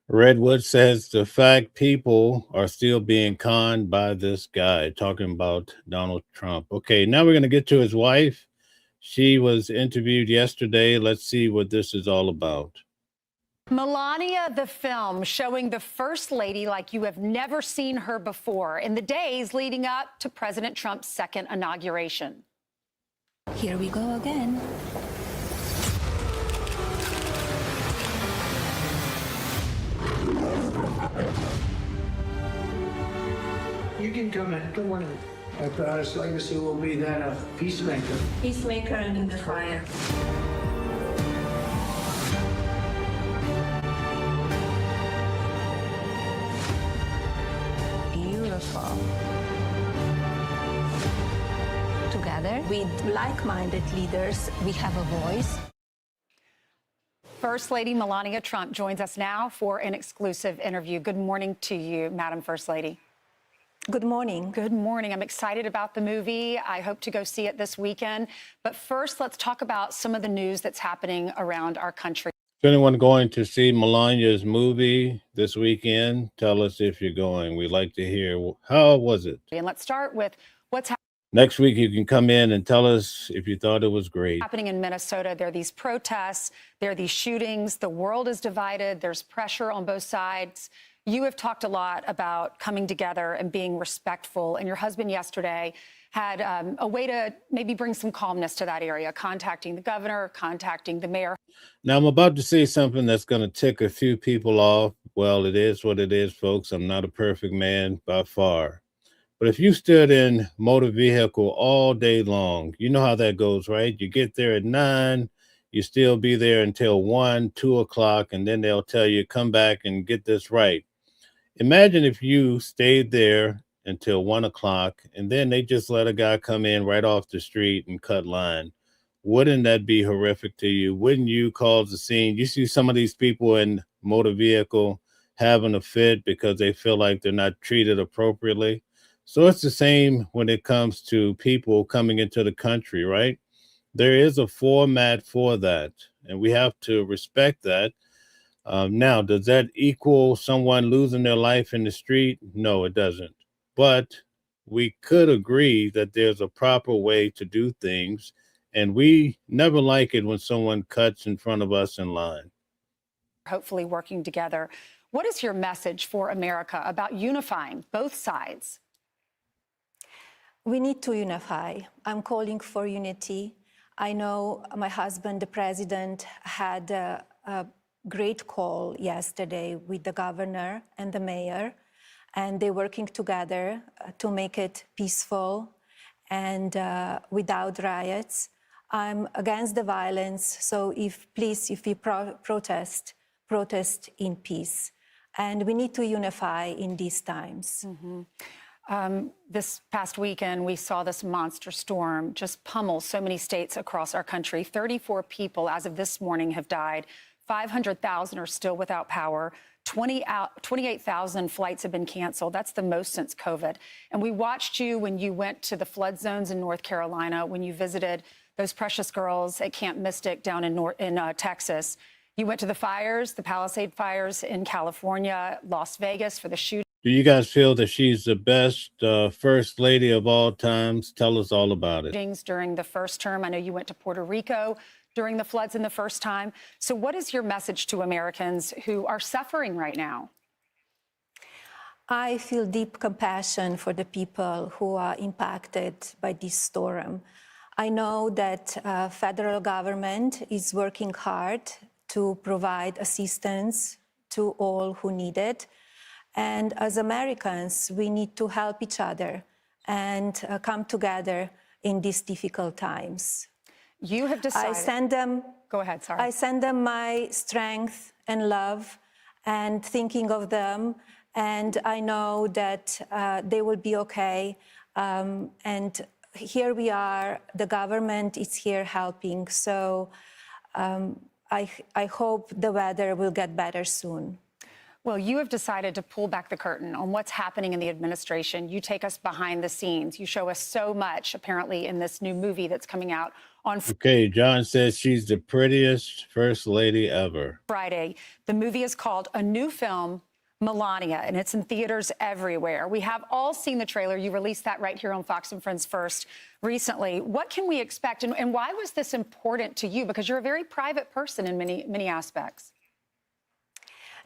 B: Redwood says the fact people are still being conned by this guy, talking about Donald Trump. Okay, now we're going to get to his wife. She was interviewed yesterday. Let's see what this is all about.
E: Melania, the film, showing the First Lady like you have never seen her before in the days leading up to President Trump's second inauguration.
F: Here we go again.
G: You can come in. Good morning. Dr. Harris' legacy will be that of peacemaker.
F: Peacemaker under the fire. Beautiful. Together with like-minded leaders, we have a voice.
E: First Lady Melania Trump joins us now for an exclusive interview. Good morning to you, Madam First Lady.
F: Good morning.
E: Good morning. I'm excited about the movie. I hope to go see it this weekend. But first, let's talk about some of the news that's happening around our country.
B: Is anyone going to see Melania's movie this weekend? Tell us if you're going. We'd like to hear. How was it?
E: And let's start with what's happening.
B: Next week, you can come in and tell us if you thought it was great.
E: Happening in Minnesota. There are these protests. There are these shootings. The world is divided. There's pressure on both sides. You have talked a lot about coming together and being respectful. And your husband yesterday had a way to maybe bring some calmness to that area, contacting the governor, contacting the mayor.
B: Now, I'm about to say something that's going to tick a few people off. Well, it is what it is, folks. I'm not a perfect man by far. But if you stood in motor vehicle all day long, you know how that goes, right? You get there at 9, you still be there until 1, 2 o'clock, and then they'll tell you, come back and get this right. Imagine if you stayed there until 1 o'clock, and then they just let a guy come in right off the street and cut line. Wouldn't that be horrific to you? Wouldn't you cause a scene? You see some of these people in motor vehicle having a fit because they feel like they're not treated appropriately. So it's the same when it comes to people coming into the country, right? There is a format for that, and we have to respect that. Now, does that equal someone losing their life in the street? No, it doesn't. But we could agree that there's a proper way to do things, and we never like it when someone cuts in front of us in line.
E: Hopefully working together. What is your message for America about unifying both sides?
F: We need to unify. I'm calling for unity. I know my husband, the president, had a great call yesterday with the governor and the mayor, and they're working together to make it peaceful and without riots. I'm against the violence, so please, if we protest in peace. And we need to unify in these times.
E: Mm-hmm. This past weekend, we saw this monster storm just pummel so many states across our country. 34 people, as of this morning, have died. 500,000 are still without power. 28,000 flights have been canceled. That's the most since COVID. And we watched you when you went to the flood zones in North Carolina, when you visited those precious girls at Camp Mystic down in Texas. You went to the fires, the Palisade fires in California, Las Vegas for the shooting.
B: Do you guys feel that she's the best first lady of all times? Tell us all about it.
E: During the first term, I know you went to Puerto Rico during the floods in the first time. So what is your message to Americans who are suffering right now?
F: I feel deep compassion for the people who are impacted by this storm. I know that federal government is working hard to provide assistance to all who need it. And as Americans, we need to help each other and come together in these difficult times.
E: You have decided.
F: I send them.
E: Go ahead, sorry.
F: I send them my strength and love and thinking of them. And I know that they will be okay. And here we are, the government is here helping. So I hope the weather will get better soon.
E: Well, you have decided to pull back the curtain on what's happening in the administration. You take us behind the scenes. You show us so much, apparently, in this new movie that's coming out on
B: Okay, John says she's the prettiest first lady ever.
E: Friday. The movie is called A New Film, Melania, and it's in theaters everywhere. We have all seen the trailer. You released that right here on Fox and Friends First recently. What can we expect, and why was this important to you? Because you're a very private person in many aspects.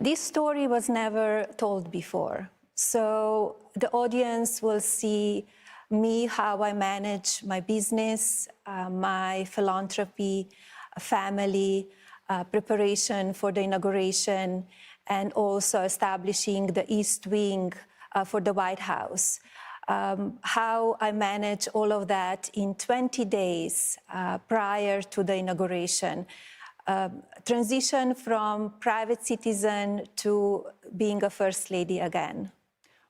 F: This story was never told before. So the audience will see me, how I manage my business, my philanthropy, family, preparation for the inauguration, and also establishing the East Wing for the White House. How I manage all of that in 20 days prior to the inauguration. Transition from private citizen to being a first lady again.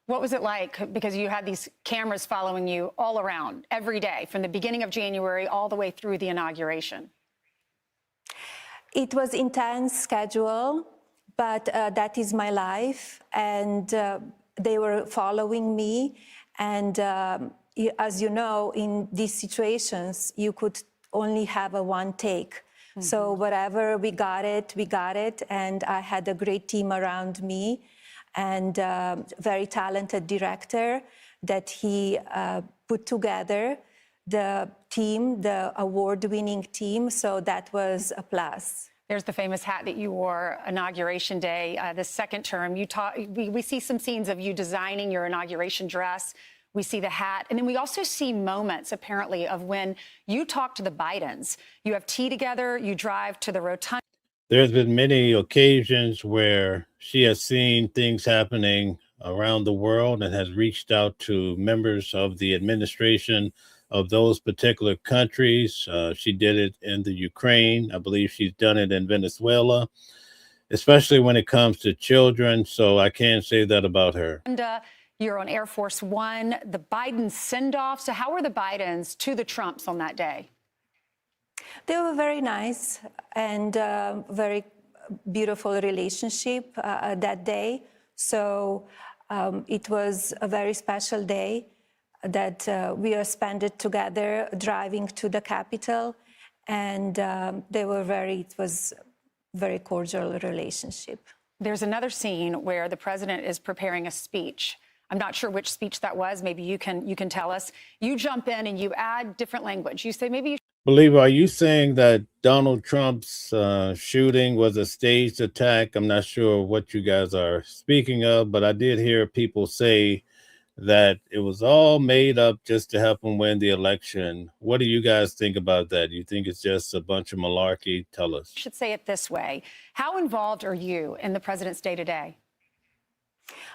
E: What was it like? Because you had these cameras following you all around every day from the beginning of January all the way through the inauguration.
F: It was intense schedule, but that is my life. And they were following me. And as you know, in these situations, you could only have a one take. Mm-hmm. So whatever we got it. And I had a great team around me and very talented director that he put together the team, the award-winning team. So that was a plus.
E: There's the famous hat that you wore Inauguration Day, the second term. We see some scenes of you designing your inauguration dress. We see the hat. And then we also see moments, apparently, of when you talk to the Bidens. You have tea together, you drive to the rotunda.
B: There's been many occasions where she has seen things happening around the world and has reached out to members of the administration of those particular countries. She did it in the Ukraine. I believe she's done it in Venezuela, especially when it comes to children. So I can't say that about her.
E: And you're on Air Force One, the Biden send-off. So how were the Bidens to the Trumps on that day?
F: They were very nice and very beautiful relationship that day. So it was a very special day that we spent it together driving to the Capitol. And it was a very cordial relationship.
E: There's another scene where the president is preparing a speech. I'm not sure which speech that was. Maybe you can tell us. You jump in and you add different language. You say maybe you.
B: Believer, are you saying that Donald Trump's shooting was a staged attack? I'm not sure what you guys are speaking of, but I did hear people say that it was all made up just to help him win the election. What do you guys think about that? Do you think it's just a bunch of malarkey? Tell us.
E: I should say it this way. How involved are you in the president's day-to-day?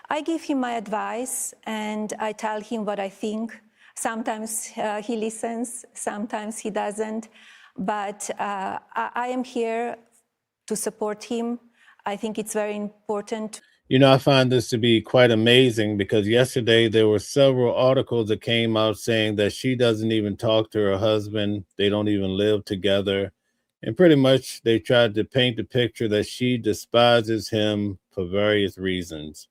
F: I give him my advice and I tell him what I think. Sometimes he listens, sometimes he doesn't. But I am here to support him. I think it's very important.
B: You know, I find this to be quite amazing because yesterday there were several articles that came out saying that she doesn't even talk to her husband. They don't even live together. And pretty much they tried to paint the picture that she despises him for various reasons.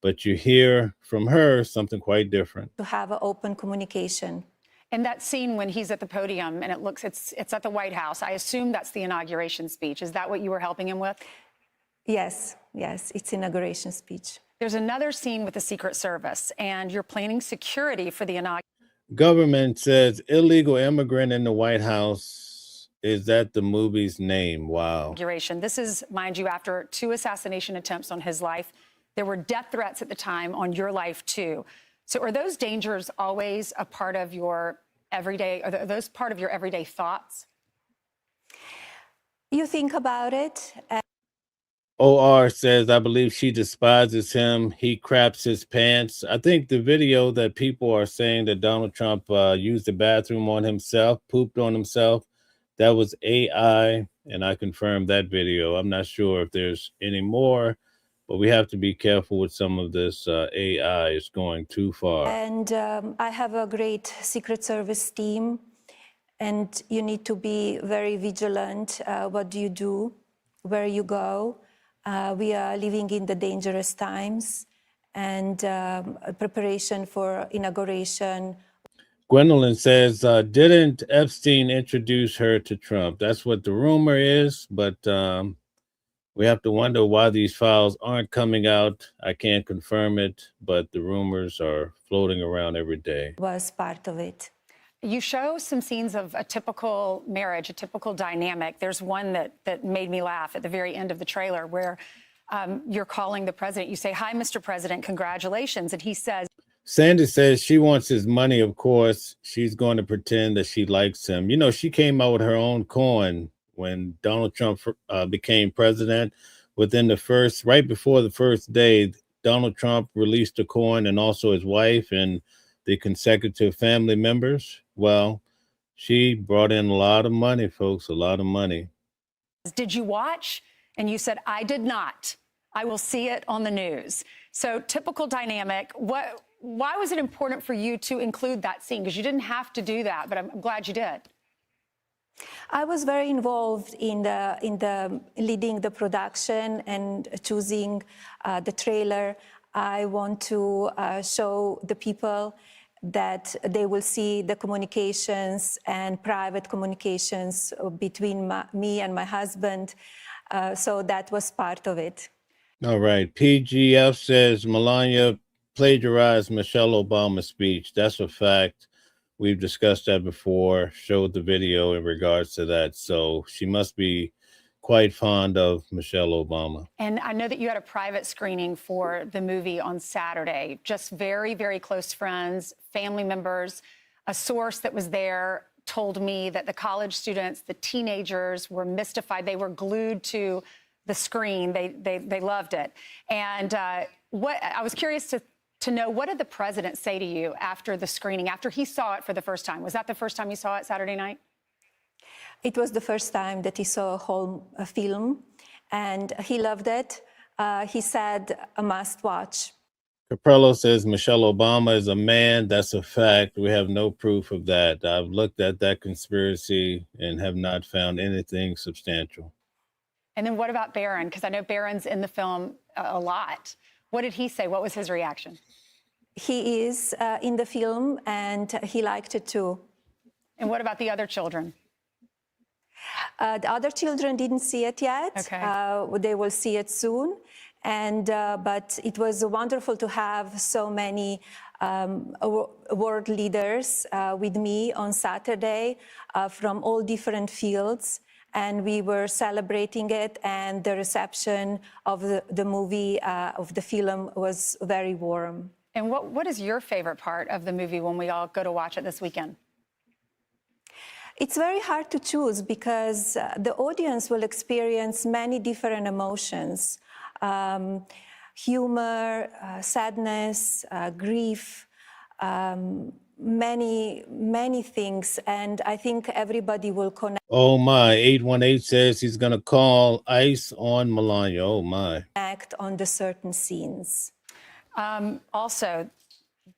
B: But you hear from her something quite different.
F: To have an open communication.
E: And that scene when he's at the podium and it's at the White House, I assume that's the inauguration speech. Is that what you were helping him with?
F: Yes, it's inauguration speech.
E: There's another scene with the Secret Service, and you're planning security for the inauguration.
B: Government says illegal immigrant in the White House. Is that the movie's name? Wow.
E: This is, mind you, after 2 assassination attempts on his life. There were death threats at the time on your life, too. So are those dangers always a part of your everyday, are those part of your everyday thoughts?
F: You think about it.
B: OR says, I believe she despises him. He craps his pants. I think the video that people are saying that Donald Trump used the bathroom on himself, pooped on himself, that was AI, and I confirmed that video. I'm not sure if there's any more, but we have to be careful with some of this AI. It's going too far.
F: And I have a great Secret Service team, and you need to be very vigilant. What do you do? Where you go? We are living in the dangerous times, and preparation for inauguration.
B: Gwendolyn says, didn't Epstein introduce her to Trump? That's what the rumor is, but we have to wonder why these files aren't coming out. I can't confirm it, but the rumors are floating around every day.
F: Was part of it.
E: You show some scenes of a typical marriage, a typical dynamic. There's one that made me laugh at the very end of the trailer where you're calling the president. You say, "Hi, Mr. President, congratulations." And he says,
B: Sandy says she wants his money, of course. She's going to pretend that she likes him. You know, she came out with her own coin when Donald Trump became president. Right before the first day, Donald Trump released a coin, and also his wife and the consecutive family members. Well, she brought in a lot of money, folks, a lot of money.
E: "Did you watch?" And you said, "I did not. I will see it on the news." So typical dynamic. Why was it important for you to include that scene? Because you didn't have to do that, but I'm glad you did.
F: I was very involved in the leading the production and choosing the trailer. I want to show the people that they will see the communications and private communications between me and my husband. So that was part of it.
B: All right. PGF says Melania plagiarized Michelle Obama's speech. That's a fact. We've discussed that before, showed the video in regards to that. So she must be quite fond of Michelle Obama.
E: And I know that you had a private screening for the movie on Saturday. Just very, very close friends, family members. A source that was there told me that the college students, the teenagers were mystified. They were glued to the screen. They loved it. And what I was curious to know, what did the president say to you after the screening, after he saw it for the first time? Was that the first time you saw it Saturday night?
F: It was the first time that he saw a whole film, and he loved it. He said, a must watch.
B: Caprello says Michelle Obama is a man. That's a fact. We have no proof of that. I've looked at that conspiracy and have not found anything substantial.
E: And then what about Barron? Because I know Barron's in the film a lot. What did he say? What was his reaction?
F: He is in the film, and he liked it too.
E: And what about the other children?
F: The other children didn't see it yet.
E: Okay.
F: They will see it soon. And but it was wonderful to have so many world leaders with me on Saturday from all different fields. And we were celebrating it, and the reception of the movie, of the film, was very warm.
E: And what is your favorite part of the movie when we all go to watch it this weekend?
F: It's very hard to choose because the audience will experience many different emotions. Humor, sadness, grief, many things, and I think everybody will connect.
B: Oh my, 818 says he's gonna call ICE on Melania. Oh my.
F: Connect on the certain scenes.
E: Also,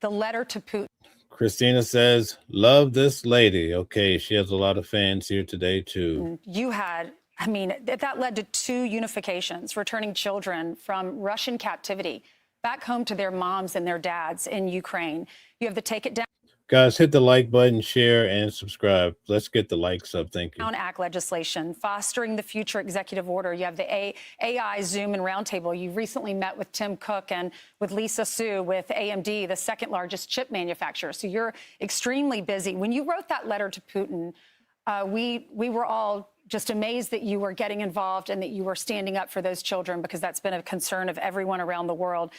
E: the letter to Putin.
B: Christina says, love this lady. Okay, she has a lot of fans here today too.
E: You had, I mean, that led to 2 unifications, returning children from Russian captivity back home to their moms and their dads in Ukraine. You have the Take It Down.
B: Guys, hit the like button, share, and subscribe. Let's get the likes up. Thank you.
E: Act legislation, fostering the future executive order. You have the AI Zoom and Roundtable. You recently met with Tim Cook and with Lisa Su with AMD, the second largest chip manufacturer. So you're extremely busy. When you wrote that letter to Putin, we were all just amazed that you were getting involved and that you were standing up for those children, because that's been a concern of everyone around the world.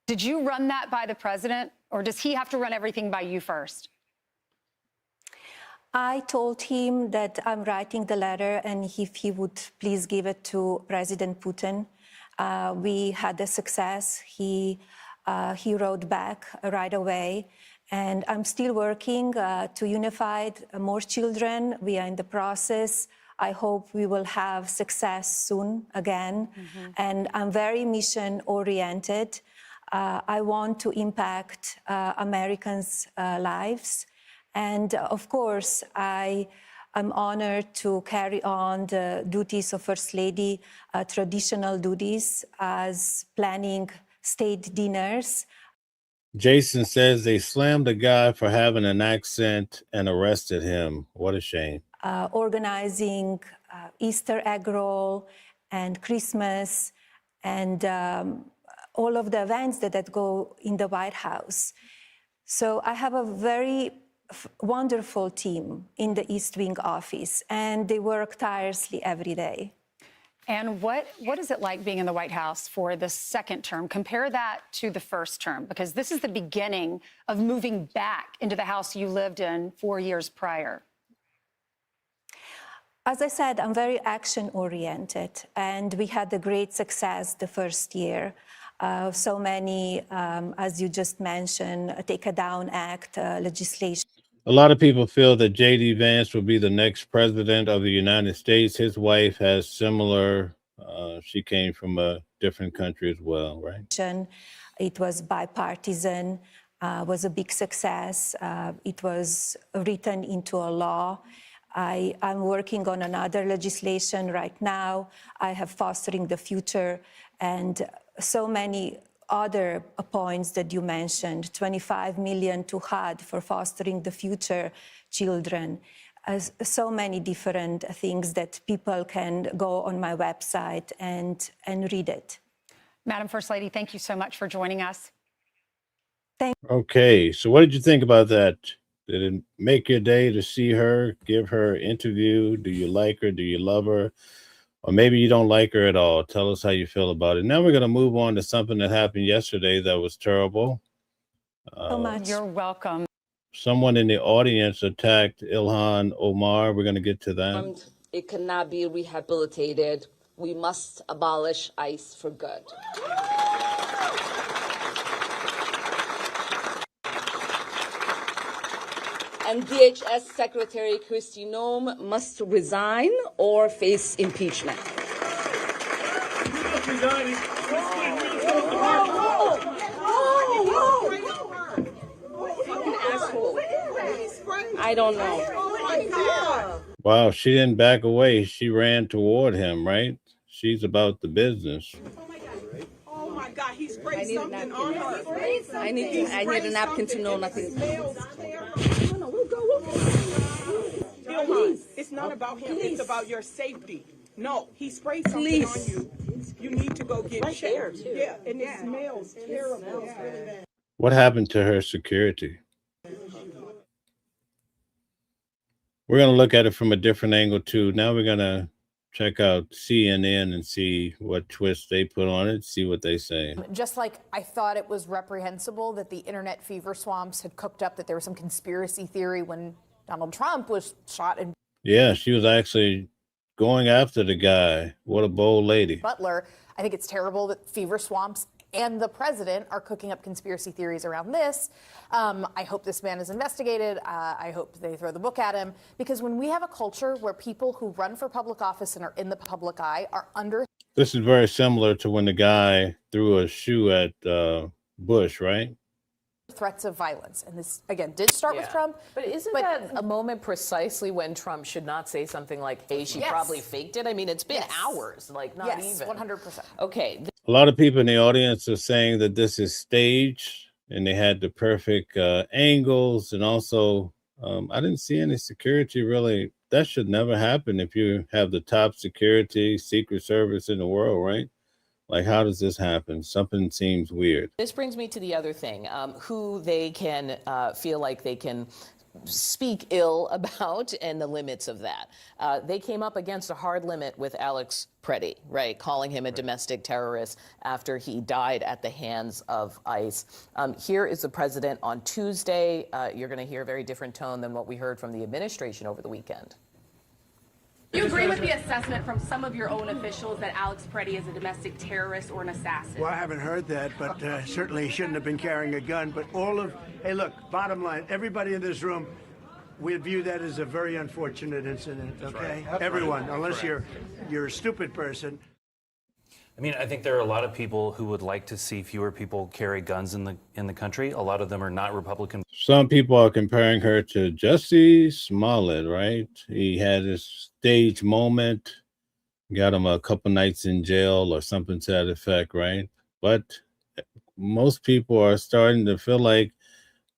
E: Did you run that by the president, or does he have to run everything by you first?
F: I told him that I'm writing the letter, and if he would please give it to President Putin. We had a success. He wrote back right away. And I'm still working to unify more children. We are in the process. I hope we will have success soon again. Mm-hmm. And I'm very mission-oriented. I want to impact Americans' lives. And of course, I am honored to carry on the duties of First Lady, traditional duties, as planning state dinners.
B: Jason says they slammed a guy for having an accent and arrested him. What a shame.
F: Organizing Easter egg roll and Christmas and all of the events that go in the White House. So I have a very wonderful team in the East Wing office, and they work tirelessly every day.
E: And what is it like being in the White House for the second term? Compare that to the first term, because this is the beginning of moving back into the house you lived in 4 years prior.
F: As I said, I'm very action-oriented, and we had a great success the first year. So many, as you just mentioned, Take a Down Act legislation.
B: A lot of people feel that J.D. Vance will be the next president of the United States. His wife has similar, she came from a different country as well, right?
F: It was bipartisan, was a big success. It was written into a law. I'm working on another legislation right now. I have Fostering the Future and so many other points that you mentioned, 25 million to HUD for fostering the future children. So many different things that people can go on my website and read it.
E: Madam First Lady, thank you so much for joining us.
B: Okay, so what did you think about that? Did it make your day to see her, give her an interview? Do you like her? Do you love her? Or maybe you don't like her at all. Tell us how you feel about it. Now we're going to move on to something that happened yesterday that was terrible.
F: So much.
E: You're welcome.
B: Someone in the audience attacked Ilhan Omar. We're going to get to that.
H: It cannot be rehabilitated. We must abolish ICE for good. And DHS Secretary Kristi Noem must resign or face impeachment. I don't know.
B: Wow, she didn't back away. She ran toward him, right? She's about the business.
I: Oh my God, he sprayed something on her.
H: I need a napkin to know nothing.
I: Ilhan, it's not about him, it's about your safety. No, he sprayed something on you. You need to go get checked. Yeah, and it smells terrible.
B: What happened to her security? We're going to look at it from a different angle, too. Now we're going to check out CNN and see what twist they put on it, see what they say.
J: Just like I thought it was reprehensible that the internet fever swamps had cooked up, that there was some conspiracy theory when Donald Trump was shot in.
B: Yeah, she was actually going after the guy. What a bold lady.
J: Butler. I think it's terrible that fever swamps and the president are cooking up conspiracy theories around this. I hope this man is investigated. I hope they throw the book at him, because when we have a culture where people who run for public office and are in the public eye are under.
B: This is very similar to when the guy threw a shoe at Bush, right?
J: Threats of violence. And this, again, did start with Trump.
K: But isn't that a moment precisely when Trump should not say something like, hey, she probably faked it? I mean, it's been hours, like not even.
J: 100%.
K: Okay.
B: A lot of people in the audience are saying that this is staged and they had the perfect angles. And also, I didn't see any security really. That should never happen if you have the top security Secret Service in the world, right? Like, how does this happen? Something seems weird.
K: This brings me to the other thing, who they can feel like they can speak ill about and the limits of that. They came up against a hard limit with Alex Preddy, right, calling him a domestic terrorist after he died at the hands of ICE. Here is the president on Tuesday. You're going to hear a very different tone than what we heard from the administration over the weekend.
L: Do you agree with the assessment from some of your own officials that Alex Preddy is a domestic terrorist or an assassin?
D: Well, I haven't heard that, but certainly he shouldn't have been carrying a gun. But hey, look, bottom line, everybody in this room, we view that as a very unfortunate incident, okay? Right. Everyone, unless you're a stupid person.
M: I mean, I think there are a lot of people who would like to see fewer people carry guns in the country. A lot of them are not Republican.
B: Some people are comparing her to Jussie Smollett, right? He had his stage moment, got him a couple nights in jail or something to that effect, right? But most people are starting to feel like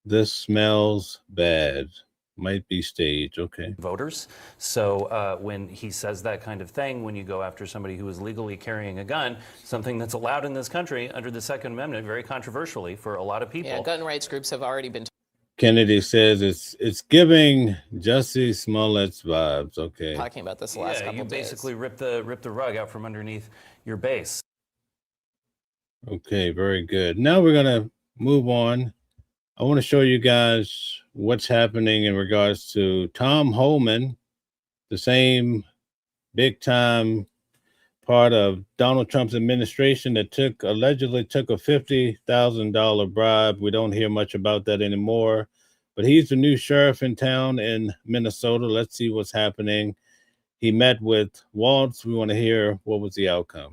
B: this smells bad. Might be staged, okay.
M: Voters. So when he says that kind of thing, when you go after somebody who is legally carrying a gun, something that's allowed in this country under the Second Amendment, very controversially for a lot of people.
K: Yeah, gun rights groups have already been.
B: Kennedy says it's giving Jussie Smollett's vibes. Okay.
K: Talking about this the last couple
M: you
K: days.
M: basically rip the rug out from underneath your base.
B: Okay, very good. Now we're gonna move on. I want to show you guys what's happening in regards to Tom Homan, the same big time part of Donald Trump's administration that allegedly took a $50,000 bribe. We don't hear much about that anymore, but he's the new sheriff in town in Minnesota. Let's see what's happening. He met with Waltz. We want to hear what was the outcome.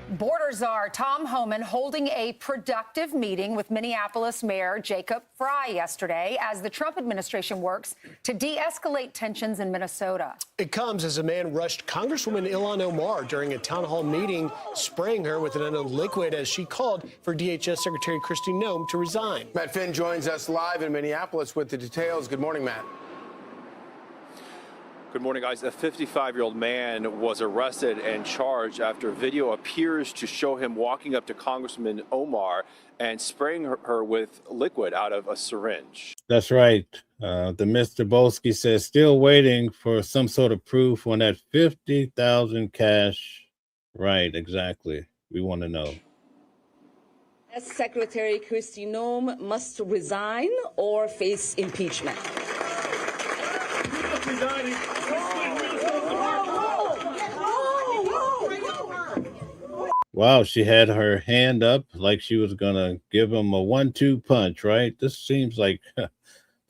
E: Border czar Tom Homan holding a productive meeting with Minneapolis Mayor Jacob Frey yesterday as the Trump administration works to de-escalate tensions in Minnesota.
N: It comes as a man rushed Congresswoman Ilhan Omar during a town hall meeting, spraying her with an unknown liquid as she called for DHS Secretary Kristi Noem to resign.
O: Matt Finn joins us live in Minneapolis with the details. Good morning, Matt.
P: Good morning, guys. A 55-year-old man was arrested and charged after video appears to show him walking up to Congresswoman Omar and spraying her with liquid out of a syringe.
B: That's right. The Mr. Bolsky says still waiting for some sort of proof on that 50,000 cash. Right, exactly. We want to know.
H: Secretary Kristi Noem must resign or face impeachment.
B: Wow, she had her hand up like she was going to give him a 1-2 punch, right? This seems like,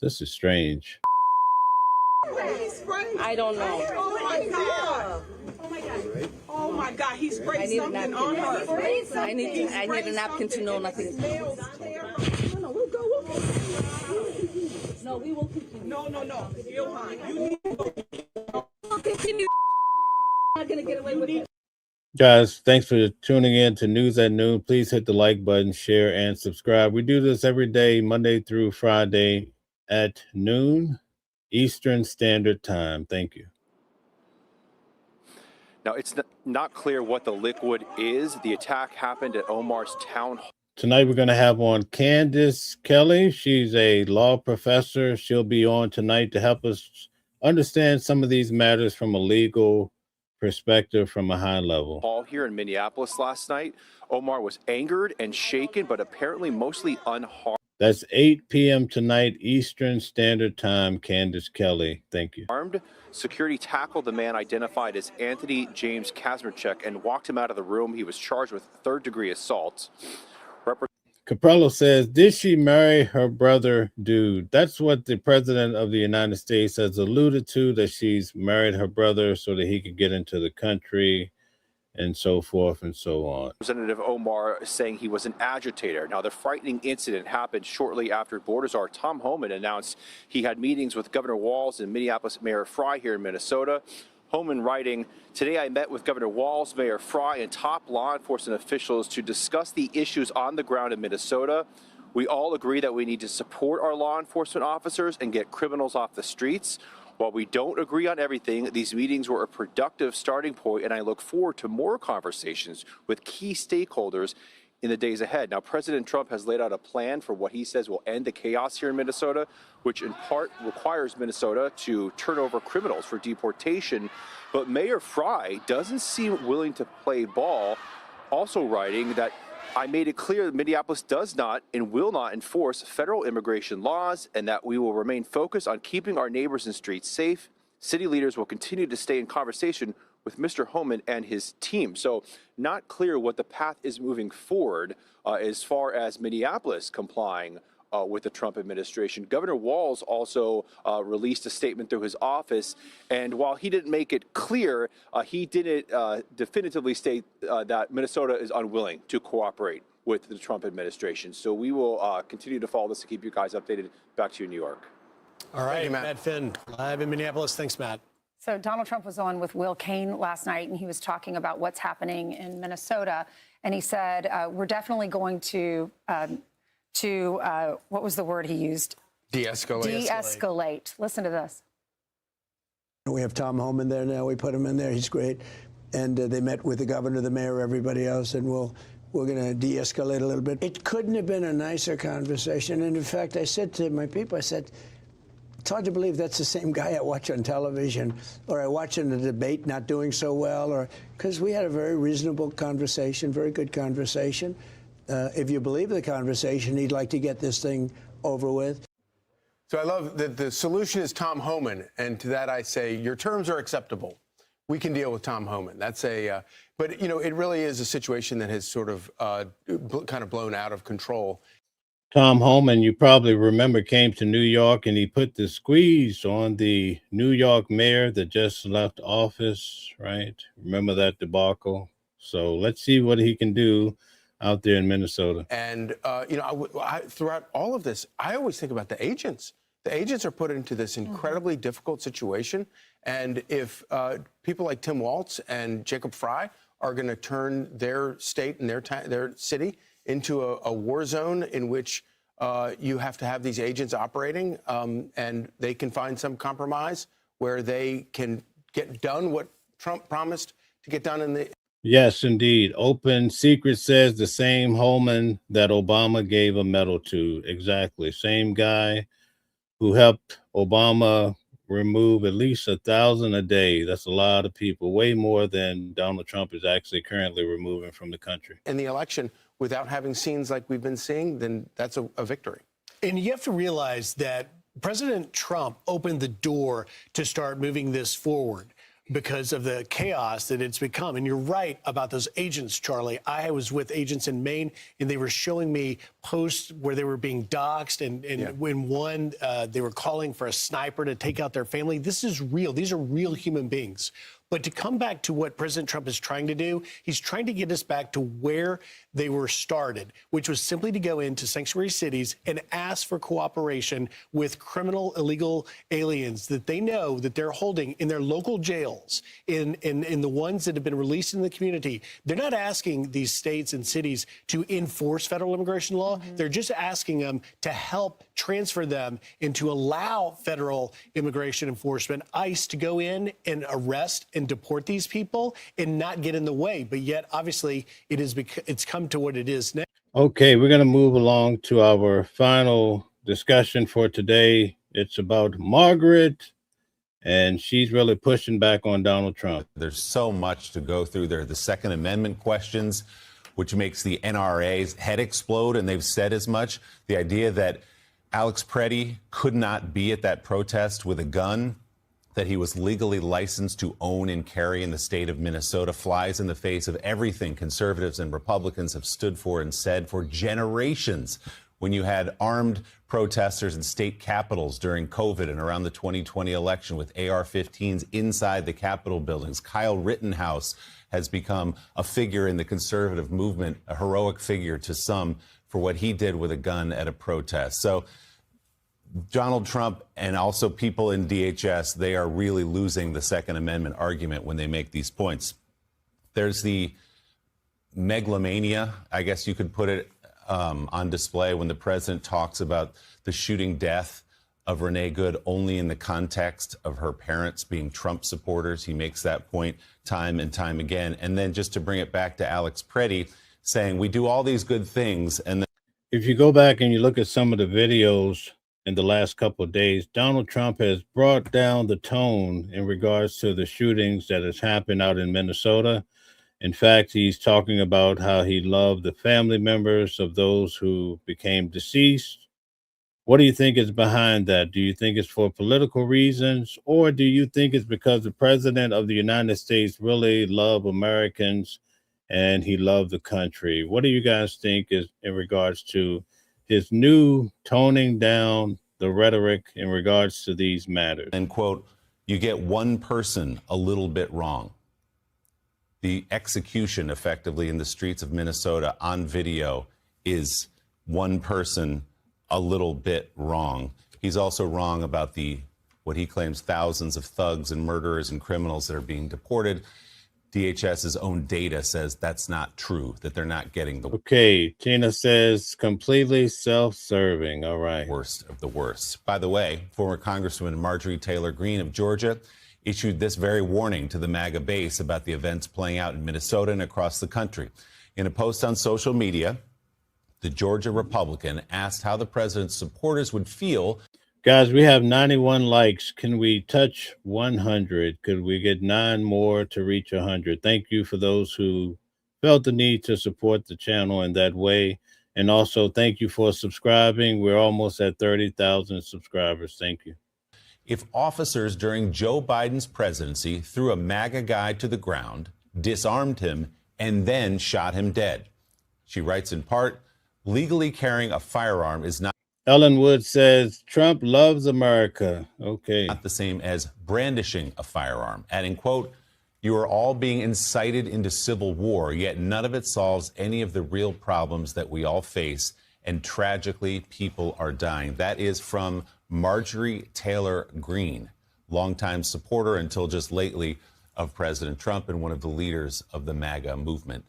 B: this is strange.
H: I don't know.
I: Oh my God. Oh my God. Oh my God, he sprayed something on her.
H: I need a napkin to know nothing.
I: No, we'll go. No, we will continue. No. Ilhan, you need to
H: continue. I'm not going to get away with it.
B: Guys, thanks for tuning in to News at Noon. Please hit the like button, share, and subscribe. We do this every day, Monday through Friday at noon Eastern Standard Time. Thank you.
P: Now, it's not clear what the liquid is. The attack happened at Omar's town hall.
B: Tonight, we're going to have on Candace Kelly. She's a law professor. She'll be on tonight to help us understand some of these matters from a legal perspective, from a high level.
P: Hall here in Minneapolis last night. Omar was angered and shaken, but apparently mostly unharmed.
B: That's 8 p.m. tonight, Eastern Standard Time. Candace Kelly. Thank you.
P: Security tackled the man identified as Anthony James Kazmarchuk and walked him out of the room. He was charged with third-degree assault.
B: Caprello says, did she marry her brother, dude? That's what the president of the United States has alluded to, that she's married her brother so that he could get into the country and so forth and so on.
P: Representative Omar saying he was an agitator. Now, the frightening incident happened shortly after border czar Tom Homan announced he had meetings with Governor Walz and Minneapolis Mayor Frey here in Minnesota. Homan writing, today I met with Governor Walz, Mayor Frey, and top law enforcement officials to discuss the issues on the ground in Minnesota. We all agree that we need to support our law enforcement officers and get criminals off the streets. While we don't agree on everything, these meetings were a productive starting point, and I look forward to more conversations with key stakeholders in the days ahead. Now, President Trump has laid out a plan for what he says will end the chaos here in Minnesota, which in part requires Minnesota to turn over criminals for deportation. But Mayor Frey doesn't seem willing to play ball, also writing that I made it clear that Minneapolis does not and will not enforce federal immigration laws, and that we will remain focused on keeping our neighbors and streets safe. City leaders will continue to stay in conversation with Mr. Homan and his team. So not clear what the path is moving forward as far as Minneapolis complying with the Trump administration. Governor Walz also released a statement through his office, and while he didn't make it clear, he didn't definitively state that Minnesota is unwilling to cooperate with the Trump administration. So we will continue to follow this to keep you guys updated. Back to you in New York.
N: All right, Matt Finn, live in Minneapolis. Thanks, Matt.
E: So Donald Trump was on with Will Cain last night, and he was talking about what's happening in Minnesota. And he said, we're definitely going to what was the word he used?
O: De-escalate.
E: De-escalate. Listen to this.
D: We have Tom Homan there now. We put him in there. He's great. And they met with the governor, the mayor, everybody else, and we'll we're going to de-escalate a little bit. It couldn't have been a nicer conversation. And in fact, I said to my people, I said, it's hard to believe that's the same guy I watch on television, or I watch in a debate not doing so well, or because we had a very reasonable conversation, very good conversation. If you believe the conversation, he'd like to get this thing over with.
O: So I love that the solution is Tom Homan, and to that I say, your terms are acceptable. We can deal with Tom Homan. That's but you know, it really is a situation that has sort of kind of blown out of control.
B: Tom Homan, you probably remember, came to New York and he put the squeeze on the New York mayor that just left office, right? Remember that debacle? So let's see what he can do out there in Minnesota.
O: And, you know, throughout all of this, I always think about the agents. The agents are put into this incredibly difficult situation. And if people like Tim Walz and Jacob Frey are going to turn their state and their city into a war zone in which you have to have these agents operating, and they can find some compromise where they can get done what Trump promised to get done in the...
B: Yes, indeed. Open Secret says the same Holman that Obama gave a medal to. Exactly. Same guy who helped Obama remove at least 1,000 a day. That's a lot of people, way more than Donald Trump is actually currently removing from the country.
O: In the election, without having scenes like we've been seeing, then that's a victory.
N: And you have to realize that President Trump opened the door to start moving this forward because of the chaos that it's become. And you're right about those agents, Charlie. I was with agents in Maine, and they were showing me posts where they were being doxxed, and when one, they were calling for a sniper to take out their family. This is real. These are real human beings. But to come back to what President Trump is trying to do, he's trying to get us back to where they were started, which was simply to go into sanctuary cities and ask for cooperation with criminal illegal aliens that they know that they're holding in their local jails, in the ones that have been released in the community. They're not asking these states and cities to enforce federal immigration law. They're just asking them to help transfer them and to allow federal immigration enforcement, ICE, to go in and arrest and deport these people and not get in the way. But yet, obviously, it's come to what it is now.
B: Okay, we're going to move along to our final discussion for today. It's about Margaret, and she's really pushing back on Donald Trump.
Q: There's so much to go through. There are the Second Amendment questions, which makes the NRA's head explode, and they've said as much. The idea that Alex Preddy could not be at that protest with a gun that he was legally licensed to own and carry in the state of Minnesota flies in the face of everything conservatives and Republicans have stood for and said for generations. When you had armed protesters in state capitals during COVID and around the 2020 election with AR-15s inside the Capitol buildings, Kyle Rittenhouse has become a figure in the conservative movement, a heroic figure to some for what he did with a gun at a protest. So Donald Trump and also people in DHS, they are really losing the Second Amendment argument when they make these points. There's the megalomania, I guess you could put it, on display when the president talks about the shooting death of Renee Good only in the context of her parents being Trump supporters. He makes that point time and time again. And then just to bring it back to Alex Preddy, saying we do all these good things. And then
B: if you go back and you look at some of the videos in the last couple of days, Donald Trump has brought down the tone in regards to the shootings that has happened out in Minnesota. In fact, he's talking about how he loved the family members of those who became deceased. What do you think is behind that? Do you think it's for political reasons, or do you think it's because the president of the United States really loved Americans and he loved the country? What do you guys think is in regards to his new toning down the rhetoric in regards to these matters?
Q: And quote, you get one person a little bit wrong. The execution effectively in the streets of Minnesota on video is one person a little bit wrong. He's also wrong about what he claims thousands of thugs and murderers and criminals that are being deported. DHS's own data says that's not true, that they're not getting the...
B: Okay, Tina says completely self-serving. All right.
Q: Worst of the worst. By the way, former Congresswoman Marjorie Taylor Greene of Georgia issued this very warning to the MAGA base about the events playing out in Minnesota and across the country. In a post on social media, the Georgia Republican asked how the president's supporters would feel.
B: Guys, we have 91 likes. Can we touch 100? Could we get 9 more to reach 100? Thank you for those who felt the need to support the channel in that way. And also, thank you for subscribing. We're almost at 30,000 subscribers. Thank you.
Q: If officers during Joe Biden's presidency threw a MAGA guy to the ground, disarmed him, and then shot him dead. She writes in part, legally carrying a firearm is not.
B: Ellen Wood says, Trump loves America. Okay.
Q: Not the same as brandishing a firearm, adding, quote, you are all being incited into civil war, yet none of it solves any of the real problems that we all face. And tragically, people are dying. That is from Marjorie Taylor Greene, longtime supporter until just lately of President Trump and one of the leaders of the MAGA movement.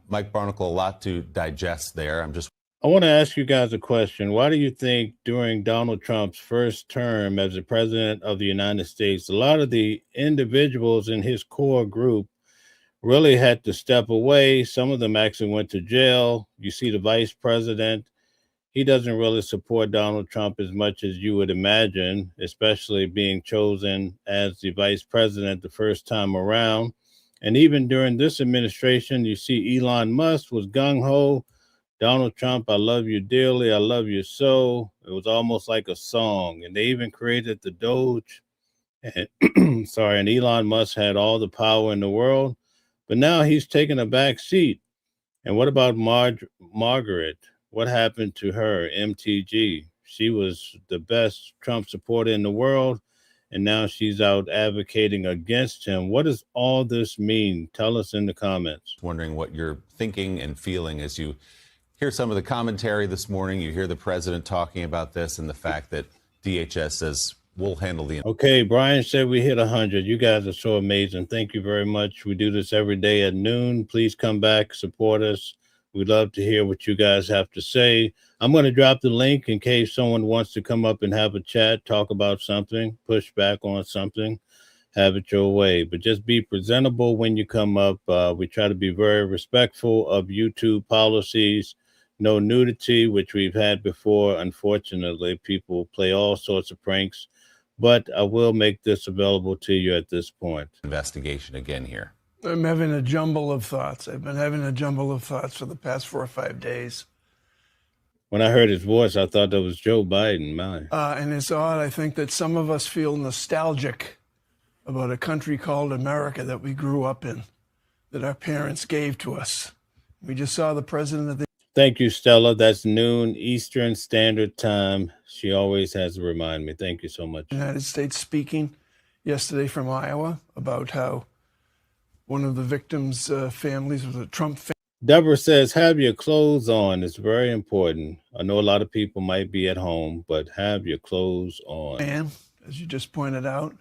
Q: Mike Barnicle, a lot to digest there.
B: I want to ask you guys a question. Why do you think during Donald Trump's first term as the president of the United States, a lot of the individuals in his core group really had to step away? Some of them actually went to jail. You see the vice president, he doesn't really support Donald Trump as much as you would imagine, especially being chosen as the vice president the first time around. And even during this administration, you see Elon Musk was gung-ho. Donald Trump, I love you dearly. I love you so. It was almost like a song. And they even created the Doge. And, and Elon Musk had all the power in the world. But now he's taking a back seat. And what about Margaret? What happened to her, MTG? She was the best Trump supporter in the world. And now she's out advocating against him. What does all this mean? Tell us in the comments.
Q: Wondering what you're thinking and feeling as you hear some of the commentary this morning. You hear the president talking about this and the fact that DHS says we'll handle the.
B: Okay, Brian said we hit 100. You guys are so amazing. Thank you very much. We do this every day at noon. Please come back, support us. We'd love to hear what you guys have to say. I'm going to drop the link in case someone wants to come up and have a chat, talk about something, push back on something, have it your way. But just be presentable when you come up. We try to be very respectful of YouTube policies. No nudity, which we've had before. Unfortunately, people play all sorts of pranks. But I will make this available to you at this point.
Q: Investigation again here.
G: I'm having a jumble of thoughts. I've been having a jumble of thoughts for the past 4 or 5 days.
B: When I heard his voice, I thought that was Joe Biden.
G: And it's odd. I think that some of us feel nostalgic about a country called America that we grew up in, that our parents gave to us. We just saw the president of the.
B: Thank you, Stella. That's noon Eastern Standard Time. She always has to remind me. Thank you so much.
G: United States speaking yesterday from Iowa about how one of the victims' families was a Trump family.
B: Deborah says, have your clothes on. It's very important. I know a lot of people might be at home, but have your clothes on.
G: And as you just pointed out,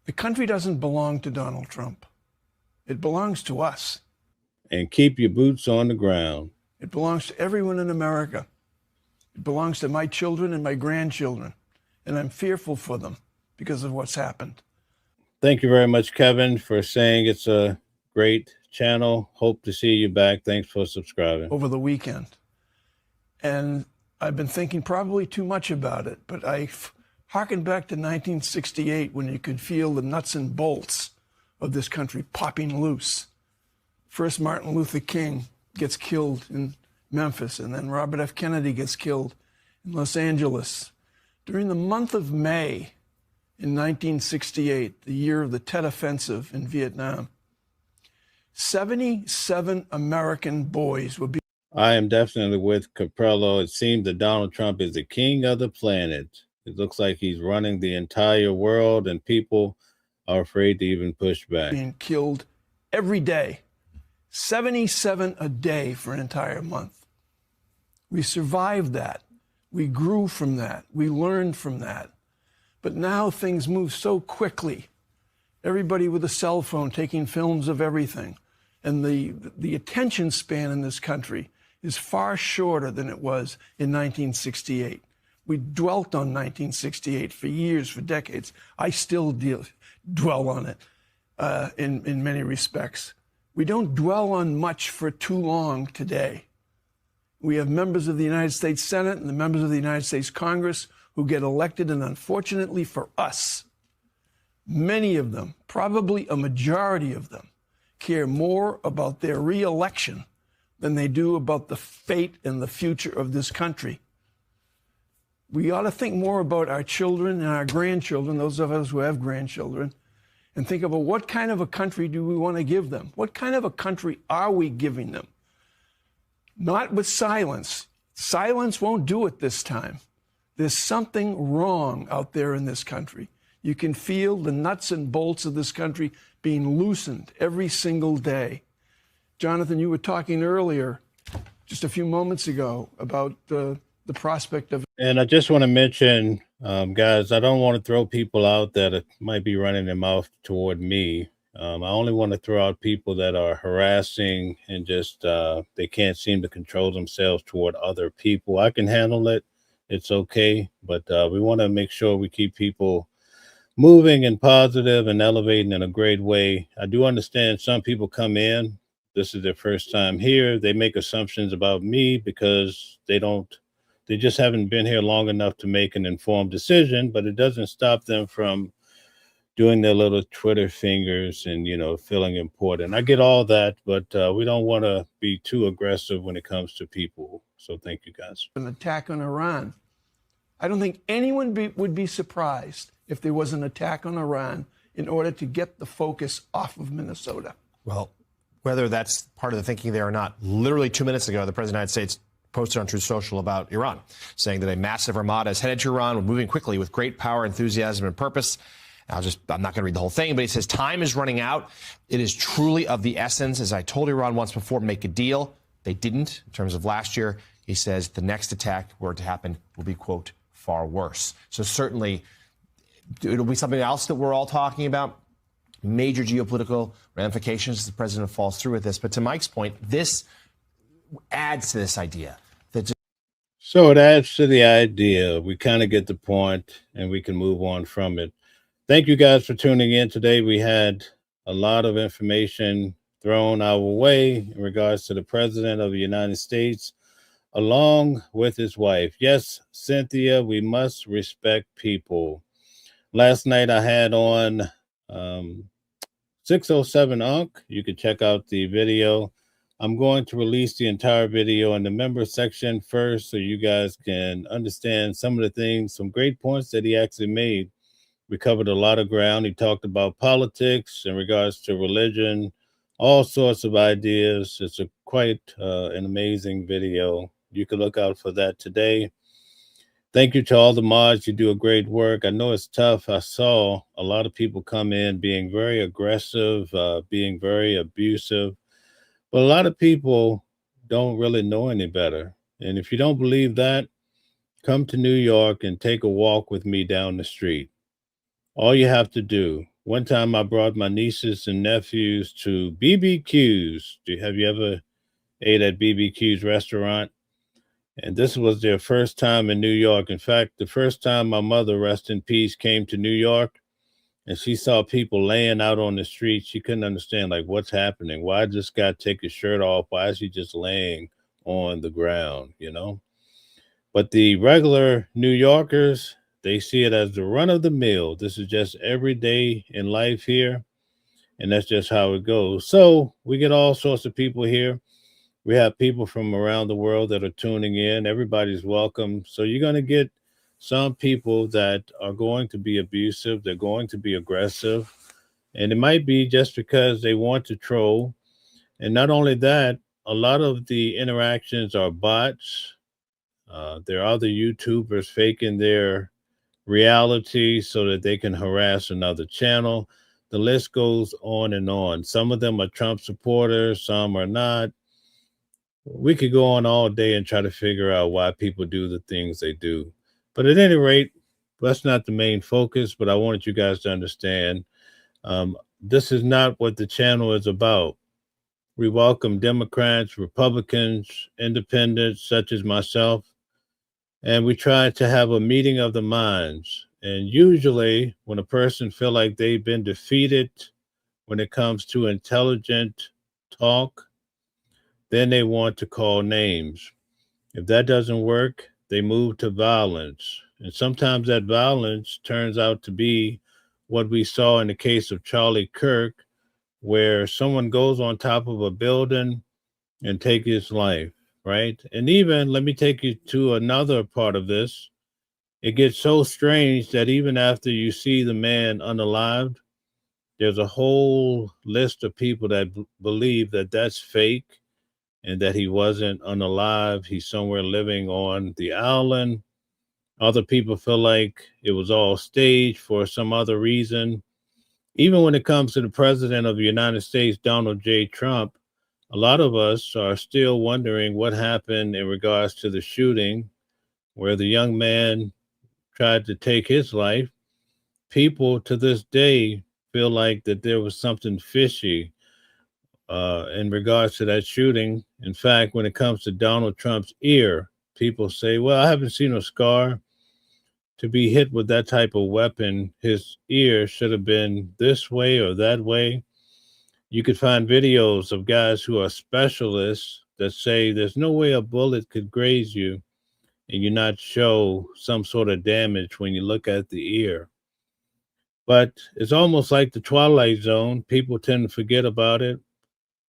G: the country doesn't belong to Donald Trump. It belongs to us.
B: And keep your boots on the ground.
G: It belongs to everyone in America. It belongs to my children and my grandchildren. And I'm fearful for them because of what's happened.
B: Thank you very much, Kevin, for saying it's a great channel. Hope to see you back. Thanks for subscribing.
G: Over the weekend. And I've been thinking probably too much about it, but I harken back to 1968 when you could feel the nuts and bolts of this country popping loose. First, Martin Luther King gets killed in Memphis, and then Robert F. Kennedy gets killed in Los Angeles. During the month of May in 1968, the year of the Tet Offensive in Vietnam, 77 American boys will be.
B: I am definitely with Caprello. It seems that Donald Trump is the king of the planet. It looks like he's running the entire world, and people are afraid to even push back.
G: Being killed every day. 77 a day for an entire month. We survived that. We grew from that. We learned from that. But now things move so quickly. Everybody with a cell phone taking films of everything. And the attention span in this country is far shorter than it was in 1968. We dwelt on 1968 for years, for decades. I still dwell on it in many respects. We don't dwell on much for too long today. We have members of the United States Senate and the members of the United States Congress who get elected, and unfortunately for us, many of them, probably a majority of them, care more about their re-election than they do about the fate and the future of this country. We ought to think more about our children and our grandchildren, those of us who have grandchildren, and think about what kind of a country do we want to give them? What kind of a country are we giving them? Not with silence. Silence won't do it this time. There's something wrong out there in this country. You can feel the nuts and bolts of this country being loosened every single day. Jonathan, you were talking earlier, just a few moments ago, about the prospect of...
B: And I just want to mention, guys, I don't want to throw people out that might be running their mouth toward me. I only want to throw out people that are harassing and just they can't seem to control themselves toward other people. I can handle it. It's okay. But we want to make sure we keep people moving and positive and elevating in a great way. I do understand some people come in. This is their first time here. They make assumptions about me because they just haven't been here long enough to make an informed decision, but it doesn't stop them from doing their little Twitter fingers and, feeling important. I get all that, but we don't want to be too aggressive when it comes to people. So thank you, guys.
G: An attack on Iran. I don't think anyone would be surprised if there was an attack on Iran in order to get the focus off of Minnesota.
R: Well, whether that's part of the thinking there or not, literally 2 minutes ago, the President of the United States posted on Truth Social about Iran, saying that a massive armada is headed to Iran. We're moving quickly with great power, enthusiasm, and purpose. I'm not going to read the whole thing, but he says time is running out. It is truly of the essence. As I told Iran once before, make a deal. They didn't in terms of last year. He says the next attack, were it to happen, will be, quote, far worse. So certainly it'll be something else that we're all talking about. Major geopolitical ramifications as the president falls through with this. But to Mike's point, this adds to this idea.
B: So it adds to the idea. We kind of get the point and we can move on from it. Thank you guys for tuning in today. We had a lot of information thrown our way in regards to the president of the United States, along with his wife. Yes, Cynthia, we must respect people. Last night I had on 607 Unc. You can check out the video. I'm going to release the entire video in the member section first so you guys can understand some of the things, some great points that he actually made. We covered a lot of ground. He talked about politics in regards to religion, all sorts of ideas. It's quite an amazing video. You can look out for that today. Thank you to all the mods. You do a great work. I know it's tough. I saw a lot of people come in being very aggressive, being very abusive. But a lot of people don't really know any better. And if you don't believe that, come to New York and take a walk with me down the street. All you have to do. One time I brought my nieces and nephews to BBQs. Have you ever ate at BBQ's restaurant? And this was their first time in New York. In fact, the first time my mother, rest in peace, came to New York and she saw people laying out on the street, she couldn't understand, like, what's happening? Why this guy take his shirt off? Why is he just laying on the ground, But the regular New Yorkers, they see it as the run of the mill. This is just every day in life here. And that's just how it goes. So we get all sorts of people here. We have people from around the world that are tuning in. Everybody's welcome. So you're going to get some people that are going to be abusive. They're going to be aggressive. And it might be just because they want to troll. And not only that, a lot of the interactions are bots. There are other YouTubers faking their reality so that they can harass another channel. The list goes on and on. Some of them are Trump supporters, some are not. We could go on all day and try to figure out why people do the things they do. But at any rate, that's not the main focus, but I wanted you guys to understand this is not what the channel is about. We welcome Democrats, Republicans, independents such as myself, and we try to have a meeting of the minds. And usually when a person feel like they've been defeated when it comes to intelligent talk, then they want to call names. If that doesn't work, they move to violence. And sometimes that violence turns out to be what we saw in the case of Charlie Kirk, where someone goes on top of a building and take his life, right? And even, let me take you to another part of this. It gets so strange that even after you see the man unalived, there's a whole list of people that believe that that's fake and that he wasn't unalive. He's somewhere living on the island. Other people feel like it was all staged for some other reason. Even when it comes to the president of the United States, Donald J. Trump, a lot of us are still wondering what happened in regards to the shooting where the young man tried to take his life. People to this day feel like that there was something fishy in regards to that shooting. In fact, when it comes to Donald Trump's ear, people say, well, I haven't seen a scar. To be hit with that type of weapon, his ear should have been this way or that way. You could find videos of guys who are specialists that say there's no way a bullet could graze you and you not show some sort of damage when you look at the ear. But it's almost like the Twilight Zone. People tend to forget about it.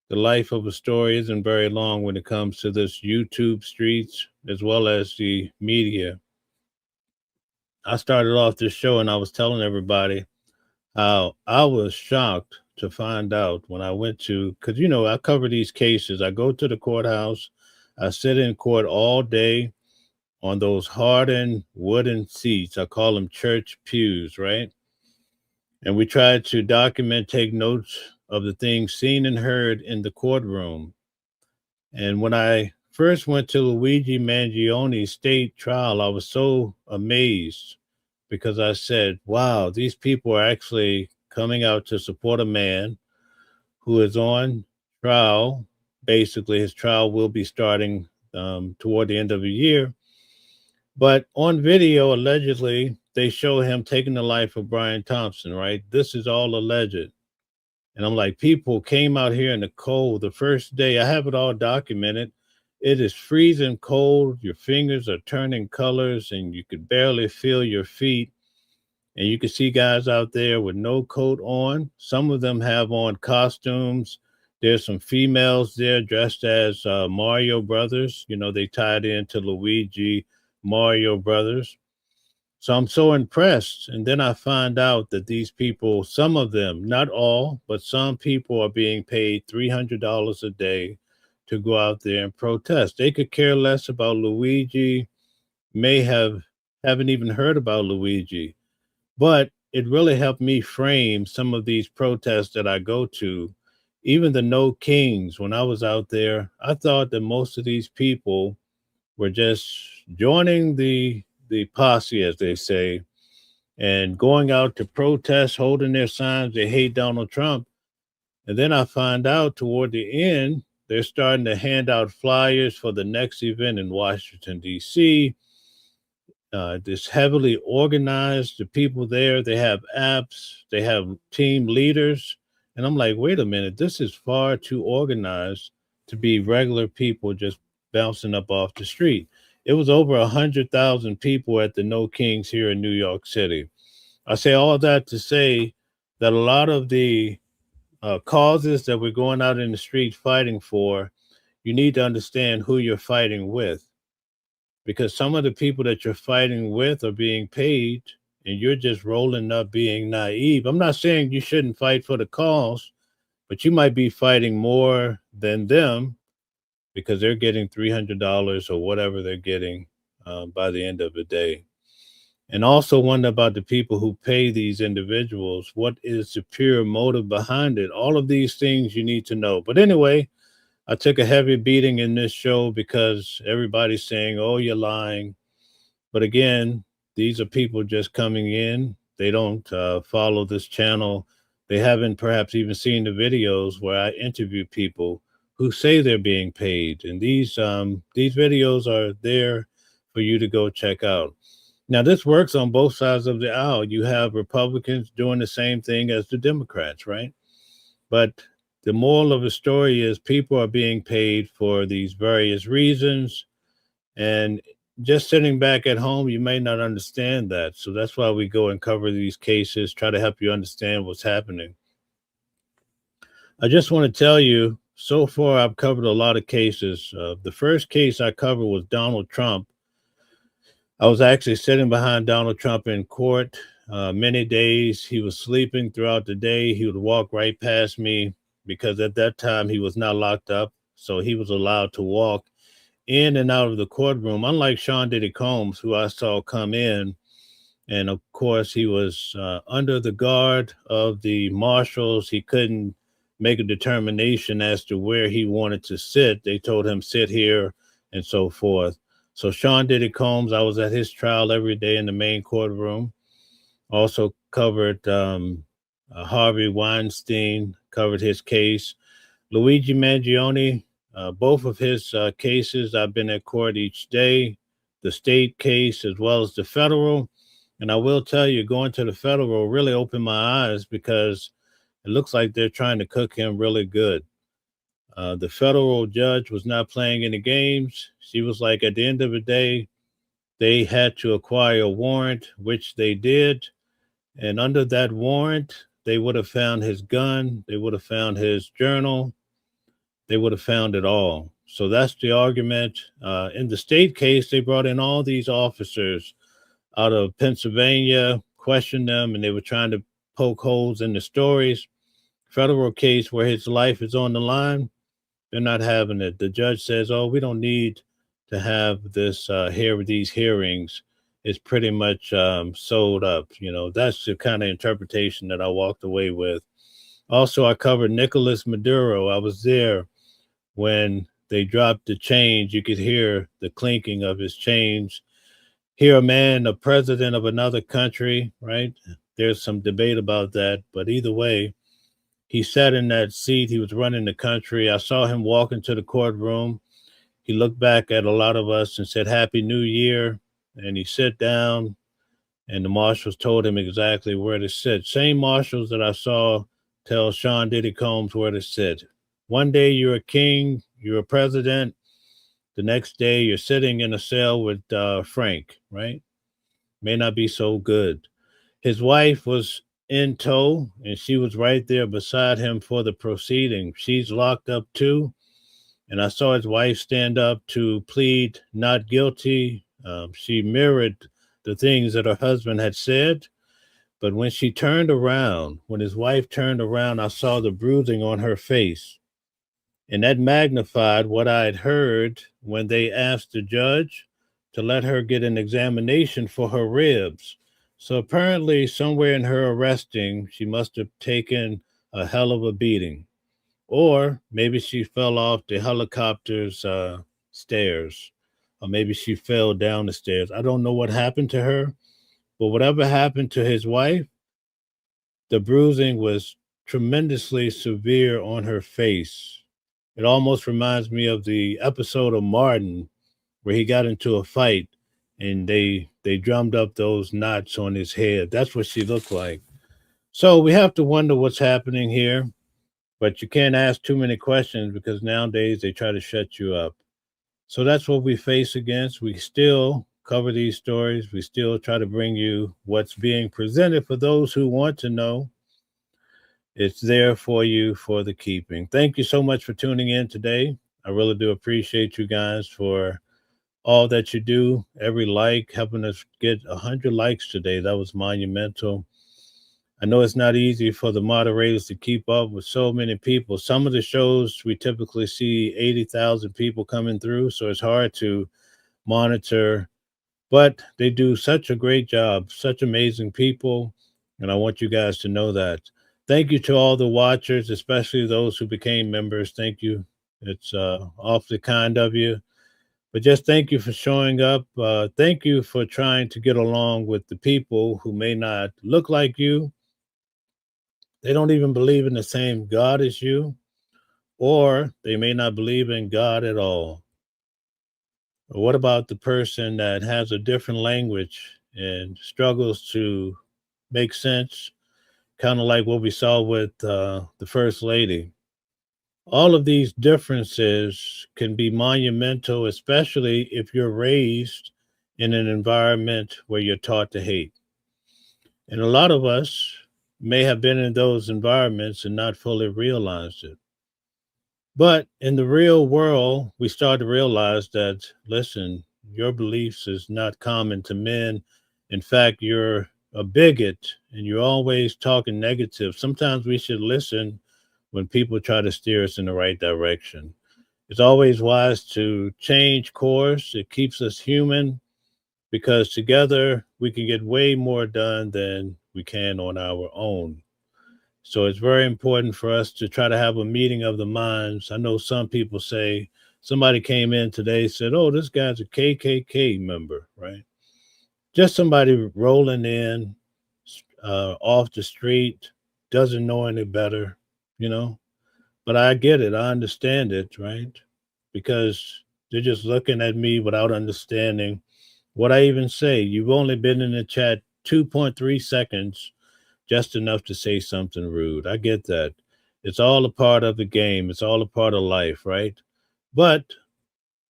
B: The life of a story isn't very long when it comes to this YouTube streets as well as the media. I started off this show and I was telling everybody how I was shocked to find out when I went to, because, you know, I cover these cases. I go to the courthouse, I sit in court all day on those hardened wooden seats. I call them church pews, right? And we try to document, take notes of the things seen and heard in the courtroom. And when I first went to Luigi Mangioni's state trial, I was so amazed because I said, wow, these people are actually coming out to support a man who is on trial. Basically, his trial will be starting toward the end of the year. But on video, allegedly, they show him taking the life of Brian Thompson, right? This is all alleged. And I'm like, people came out here in the cold the first day. I have it all documented. It is freezing cold. Your fingers are turning colors and you could barely feel your feet. And you can see guys out there with no coat on. Some of them have on costumes. There's some females there dressed as Mario Brothers. You know, they tied into Luigi Mario Brothers. So I'm so impressed. And then I find out that these people, some of them, not all, but some people are being paid $300 a day to go out there and protest. They could care less about Luigi, haven't even heard about Luigi. But it really helped me frame some of these protests that I go to. Even the No Kings, when I was out there, I thought that most of these people were just joining the posse, as they say, and going out to protest, holding their signs. They hate Donald Trump. And then I find out toward the end, they're starting to hand out flyers for the next event in Washington, D.C. This heavily organized. The people there, they have apps, they have team leaders. And I'm like, wait a minute, this is far too organized to be regular people just bouncing up off the street. It was over 100,000 people at the No Kings here in New York City. I say all of that to say that a lot of the causes that we're going out in the street fighting for, you need to understand who you're fighting with. Because some of the people that you're fighting with are being paid and you're just rolling up being naive. I'm not saying you shouldn't fight for the cause, but you might be fighting more than them because they're getting $300 or whatever they're getting by the end of the day. And also wonder about the people who pay these individuals. What is the pure motive behind it? All of these things you need to know. But anyway, I took a heavy beating in this show because everybody's saying, oh, you're lying. But again, these are people just coming in. They don't follow this channel. They haven't perhaps even seen the videos where I interview people who say they're being paid. And these videos are there for you to go check out. Now, this works on both sides of the aisle. You have Republicans doing the same thing as the Democrats, right? But the moral of the story is people are being paid for these various reasons. And just sitting back at home, you may not understand that. So that's why we go and cover these cases, try to help you understand what's happening. I just want to tell you, so far I've covered a lot of cases. The first case I covered was Donald Trump. I was actually sitting behind Donald Trump in court. Many days he was sleeping throughout the day. He would walk right past me because at that time he was not locked up. So he was allowed to walk in and out of the courtroom, unlike Sean Diddy Combs, who I saw come in. And of course, he was under the guard of the marshals. He couldn't make a determination as to where he wanted to sit. They told him, sit here, and so forth. So Sean Diddy Combs, I was at his trial every day in the main courtroom. Also covered Harvey Weinstein, covered his case. Luigi Mangione, both of his cases, I've been at court each day, the state case as well as the federal. And I will tell you, going to the federal really opened my eyes because it looks like they're trying to cook him really good. The federal judge was not playing any games. She was like, at the end of the day, they had to acquire a warrant, which they did. And under that warrant, they would have found his gun, they would have found his journal, they would have found it all. So that's the argument. In the state case, they brought in all these officers out of Pennsylvania, questioned them, and they were trying to poke holes in the stories. Federal case where his life is on the line, they're not having it. The judge says, oh, we don't need to have this these hearings. It's pretty much sold up. You know, that's the kind of interpretation that I walked away with. Also, I covered Nicolas Maduro. I was there when they dropped the change. You could hear the clinking of his chains. Hear a man, a president of another country, right? There's some debate about that, but either way, he sat in that seat. He was running the country. I saw him walk into the courtroom. He looked back at a lot of us and said, Happy New Year. And he sat down, and the marshals told him exactly where to sit. Same marshals that I saw tell Sean Diddy Combs where to sit. One day you're a king, you're a president. The next day you're sitting in a cell with Frank, right? May not be so good. His wife was in tow, and she was right there beside him for the proceeding. She's locked up too. And I saw his wife stand up to plead not guilty. She mirrored the things that her husband had said. But when she turned around, when his wife turned around, I saw the bruising on her face. And that magnified what I had heard when they asked the judge to let her get an examination for her ribs. So apparently, somewhere in her arresting, she must have taken a hell of a beating. Or maybe she fell off the helicopter's stairs. Or maybe she fell down the stairs. I don't know what happened to her. But whatever happened to his wife, the bruising was tremendously severe on her face. It almost reminds me of the episode of Martin where he got into a fight and they drummed up those knots on his head. That's what she looked like. So we have to wonder what's happening here, but you can't ask too many questions because nowadays they try to shut you up. So that's what we face against. We still cover these stories. We still try to bring you what's being presented for those who want to know. It's there for you for the keeping. Thank you so much for tuning in today. I really do appreciate you guys for all that you do. Every like, helping us get 100 likes today. That was monumental. I know it's not easy for the moderators to keep up with so many people. Some of the shows we typically see 80,000 people coming through, so it's hard to monitor, but they do such a great job, such amazing people, and I want you guys to know that. Thank you to all the watchers, especially those who became members. Thank you. It's awfully kind of you. But just thank you for showing up. Thank you for trying to get along with the people who may not look like you. They don't even believe in the same God as you, or they may not believe in God at all. Or what about the person that has a different language and struggles to make sense, kind of like what we saw with the First Lady? all of these differences can be monumental, especially if you're raised in an environment where you're taught to hate. And a lot of us may have been in those environments and not fully realized it. But in the real world, we start to realize that, listen, your beliefs is not common to men. In fact, you're a bigot and you're always talking negative. Sometimes we should listen when people try to steer us in the right direction. It's always wise to change course. It keeps us human because together we can get way more done than we can on our own. So it's very important for us to try to have a meeting of the minds. I know some people say, somebody came in today, said, oh, this guy's a KKK member, right? Just somebody rolling in off the street, doesn't know any better, you know? But I get it. I understand it, right? Because they're just looking at me without understanding what I even say. You've only been in the chat 2.3 seconds, just enough to say something rude. I get that. It's all a part of the game. It's all a part of life, right? But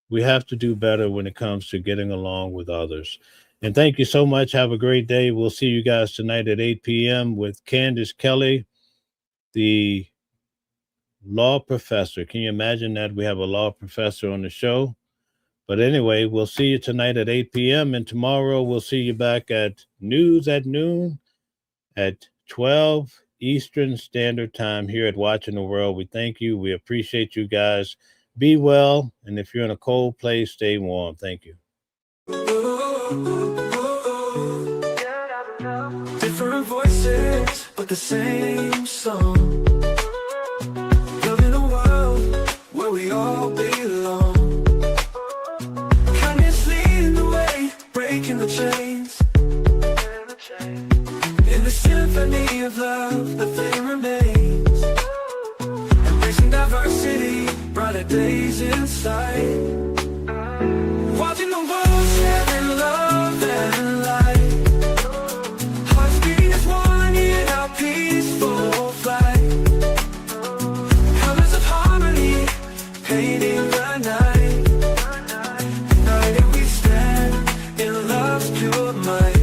B: we have to do better when it comes to getting along with others. And thank you so much. Have a great day. We'll see you guys tonight at 8 p.m. with Candace Kelly, the law professor. Can you imagine that? We have a law professor on the show. But anyway, we'll see you tonight at 8 p.m. And tomorrow we'll see you back at News at Noon at 12 Eastern Standard Time here at Watching the World. We thank you. We appreciate you guys. Be well. And if you're in a cold place, stay warm. Thank you.
A: Different voices, but the same song. Loving a world where we all belong. Kindness leading the way, breaking the chains. In the symphony of love, the flame remains. Embracing diversity, brighter days inside. Watching the world sharing love and light. Hearts beating as one in our peaceful flight. Colors of harmony, painting the night. United we stand in love's pure might.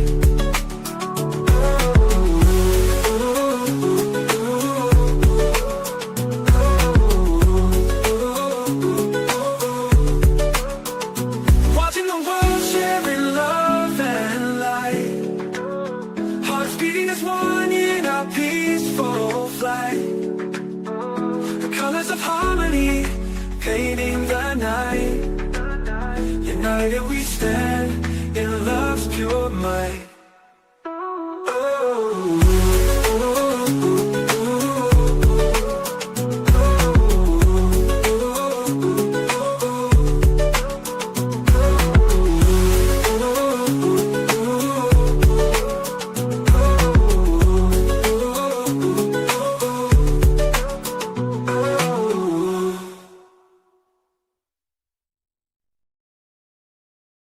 A: Painting the night. United we stand in love's pure might.